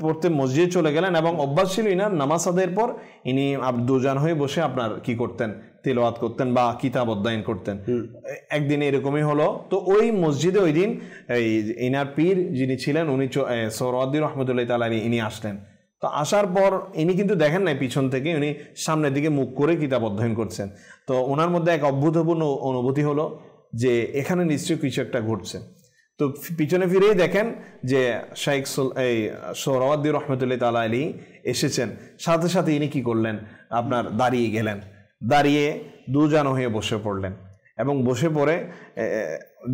পড়তে মসজিদে চলে গেলেন এবং অভ্যাস ছিল ইনার নামাজ আদায়ের পর ইনি দুজান হয়ে বসে আপনার কি করতেন, তিলাওয়াত করতেন বা কিতাব অধ্যয়ন করতেন। একদিন এরকমই হলো, তো ওই মসজিদে ওই দিন এই ইনার পীর যিনি ছিলেন উনি সোহরাওয়ার্দী রহমতুল্লাহ তাআলা ইনি আসলেন। তো আসার পর ইনি কিন্তু দেখেন নাই পিছন থেকে, উনি সামনের দিকে মুখ করে কিতাব অধ্যয়ন করছেন। তো ওনার মধ্যে এক অভূতপূর্ণ অনুভূতি হলো যে এখানে নিশ্চয়ই কিছু একটা ঘটছে। তো পিছনে ফিরেই দেখেন যে শাইখ সোহরাওয়ার্দী রহমতুল্লাহ তাআলা আলী এসেছেন, সাথে সাথে ইনি কি করলেন, আপনার দাঁড়িয়ে গেলেন, দাঁড়িয়ে দুজানো হয়ে বসে পড়লেন এবং বসে পড়ে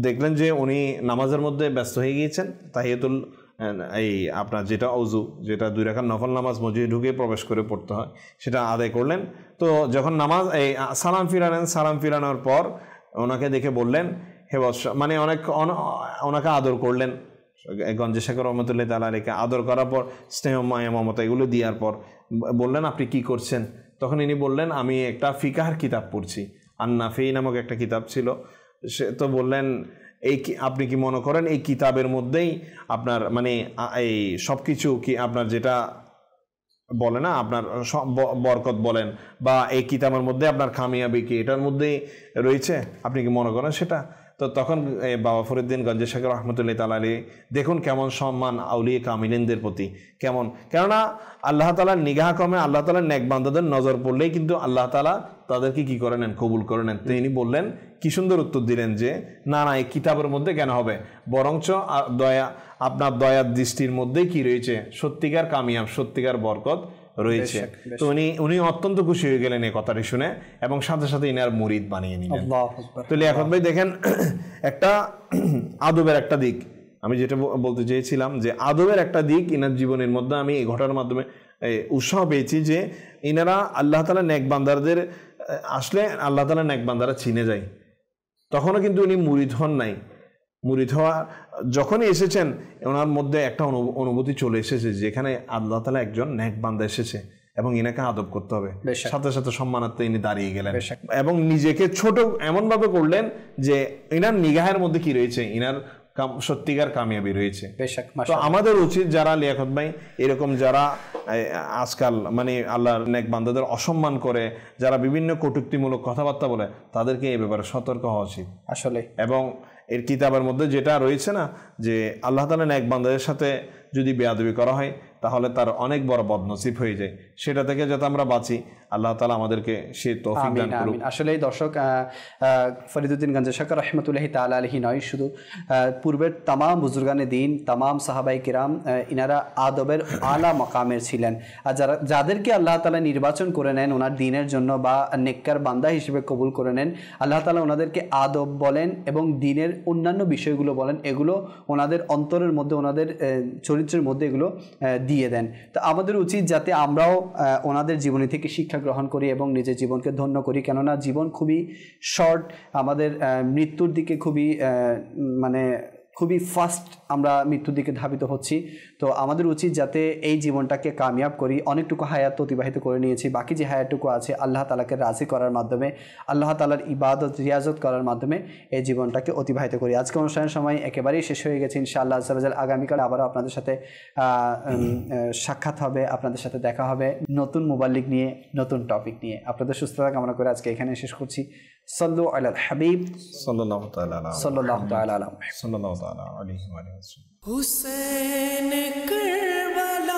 দেখলেন যে উনি নামাজের মধ্যে ব্যস্ত হয়ে গিয়েছেন। তাহিয়াতুল এই আপনার যেটা অজু, যেটা 2 রাকাত নফল নামাজ মসজিদে ঢুকে প্রবেশ করে পড়তে হয়, সেটা আদায় করলেন। তো যখন নামাজ এই সালাম ফিরালেন, সালাম ফিরানোর পর ওনাকে দেখে বললেন হে বৎস, মানে ওনাকে আদর করলেন। গঞ্জসাগর রহমতুল্লাহ তাআলা আলাইহিকে আদর করার পর স্নেহ মায়া মমতা এগুলো দেওয়ার পর বললেন আপনি কি করছেন? তখন ইনি বললেন আমি একটা ফিকাহের কিতাব পড়ছি, আন-নাফি নামক একটা কিতাব ছিল। সে তো বললেন এই আপনি কি মনে করেন এই কিতাবের মধ্যেই আপনার মানে এই সব কিছু কি আপনার যেটা বলে না আপনার বরকত বলেন বা এই কিতাবের মধ্যে আপনার কামিয়াবি কি এটার মধ্যেই রয়েছে, আপনি কি মনে করেন সেটা? তো তখন বাবা ফরিউদ্দিন গঞ্জসাগর রহমতুল্লাহ তাআলা আলী দেখুন কেমন সম্মান আউলিয়া কামিলিনদের প্রতি, কেমন, কেননা আল্লাহ তাআলার নিগাহ ক্রমে আল্লাহ তাআলার নেক বান্দাদের নজর পড়লেই কিন্তু আল্লাহ তাআলা তাদেরকে কি করে নেন, কবুল করে নেন। তো ইনি বললেন, কি সুন্দর উত্তর দিলেন যে না না এই কিতাবের মধ্যে কেন হবে, বরঞ্চ আপনার দয়ার দৃষ্টির মধ্যেই কি রয়েছে, সত্যিকার কামিয়াব, সত্যিকার বরকত রয়েছে। তো উনি অত্যন্ত খুশি হয়ে গেলেন এই কথাটি শুনে এবং সাথে সাথে ইনার মুরিদ বানিয়ে নিলেন। তো লিয়াকত ভাই দেখেন একটা আদবের একটা দিক, আমি যেটা বলতে চেয়েছিলাম যে আদবের একটা দিক ইনার জীবনের মধ্যে আমি এই ঘটনার মাধ্যমে উৎসাহ পেয়েছি যে ইনারা আল্লাহ তাআলা নেক বান্দারদের আসলে আল্লাহ তাআলা নেক বান্দারা চিনে যায়। তখনও কিন্তু উনি মুরিদ হন নাই, মুরিদ হওয়া যখনই এসেছেন ওনার মধ্যে একটা অনুভূতি চলে এসেছে যেখানে আল্লাহ তাআলা একজন নেক বান্দা এসেছে এবং ইনাকে আদব করতে হবে। সাথে সাথে সম্মানার্থে ইনি দাঁড়িয়ে গেলেন এবং নিজেকে ছোট এমন ভাবে করলেন যে ইনার নিগাহের মধ্যে কি রয়েছে, ইনার সত্যিকার কামিয়াবি রয়েছে। তো আমাদের উচিত যারা লিয়াকত ভাই এরকম যারা আজকাল মানে আল্লাহর নেক বান্দাদের অসম্মান করে, যারা বিভিন্ন কটূক্তিমূলক কথাবার্তা বলে, তাদেরকে এই ব্যাপারে সতর্ক হওয়া উচিত আসলে। এবং এর কিতাবের মধ্যে যেটা রয়েছে না যে আল্লাহ তাআলা নেক বান্দাদের সাথে যদি বেয়াদবি করা হয় তাহলে তার অনেক বড় বদনসিব হয়ে যায়, সেটা থেকে যাতে আমরা বাঁচি আল্লাহ তাআলা আমাদেরকে সেই তৌফিক দান করুন।
আসলে দর্শক ফরিদুদ্দিন গঞ্জসাগর রহমতুল্লাহি তাআলা আলাইহি নয়, শুধু পূর্বের তামাম বুজুর্গানে দিন, তামাম সাহাবাই কিরাম ইনারা আদবের আলা মাকামের ছিলেন। আর যাদেরকে আল্লাহ তাআলা নির্বাচন করে নেন ওনার দিনের জন্য বা নেককার বান্দা হিসেবে কবুল করে নেন, আল্লাহ তাআলা ওনাদেরকে আদব বলেন এবং দিনের অন্যান্য বিষয়গুলো বলেন, এগুলো ওনাদের অন্তরের মধ্যে, ওনাদের চরিত্রের মধ্যে এগুলো দিয়ে দেন। তো আমাদের উচিত যাতে আমরাও ওনাদের জীবনী থেকে শিক্ষা গ্রহণ করি এবং নিজের জীবনকে ধন্য করি, কেননা জীবন খুবই শর্ট, আমাদের মৃত্যুর দিকে খুবই ফাস্ট আমরা মৃত্যুর দিকে ধাবিত হচ্ছি। তো আমাদের উচিত যাতে এই জীবনটাকে কামিয়াব করি, অনেকটুকু হায়াত অতিবাহিত করে নিয়েছি, বাকি যে হায়াতটুকু আছে আল্লাহ তাআলাকে রাজি করার মাধ্যমে, আল্লাহ তাআলার ইবাদত রিয়াজত করার মাধ্যমে এই জীবনটাকে অতিবাহিত করি। আজকে অনুষ্ঠানের সময় একেবারেই শেষ হয়ে গেছে। ইনশাআল্লাহ আজ্জাল আগামীকাল আবারও আপনাদের সাথে সাক্ষাৎ হবে, আপনাদের সাথে দেখা হবে নতুন মুবাল্লিগ নিয়ে, নতুন টপিক নিয়ে। আপনাদের সুস্থতা কামনা করে আজকে এখানে শেষ করছি। সাল্লু আলাল হাবিব সাল্লাল্লাহু তাআলা আলাইহি ওয়া সাল্লাম। হুসেন কারবালায়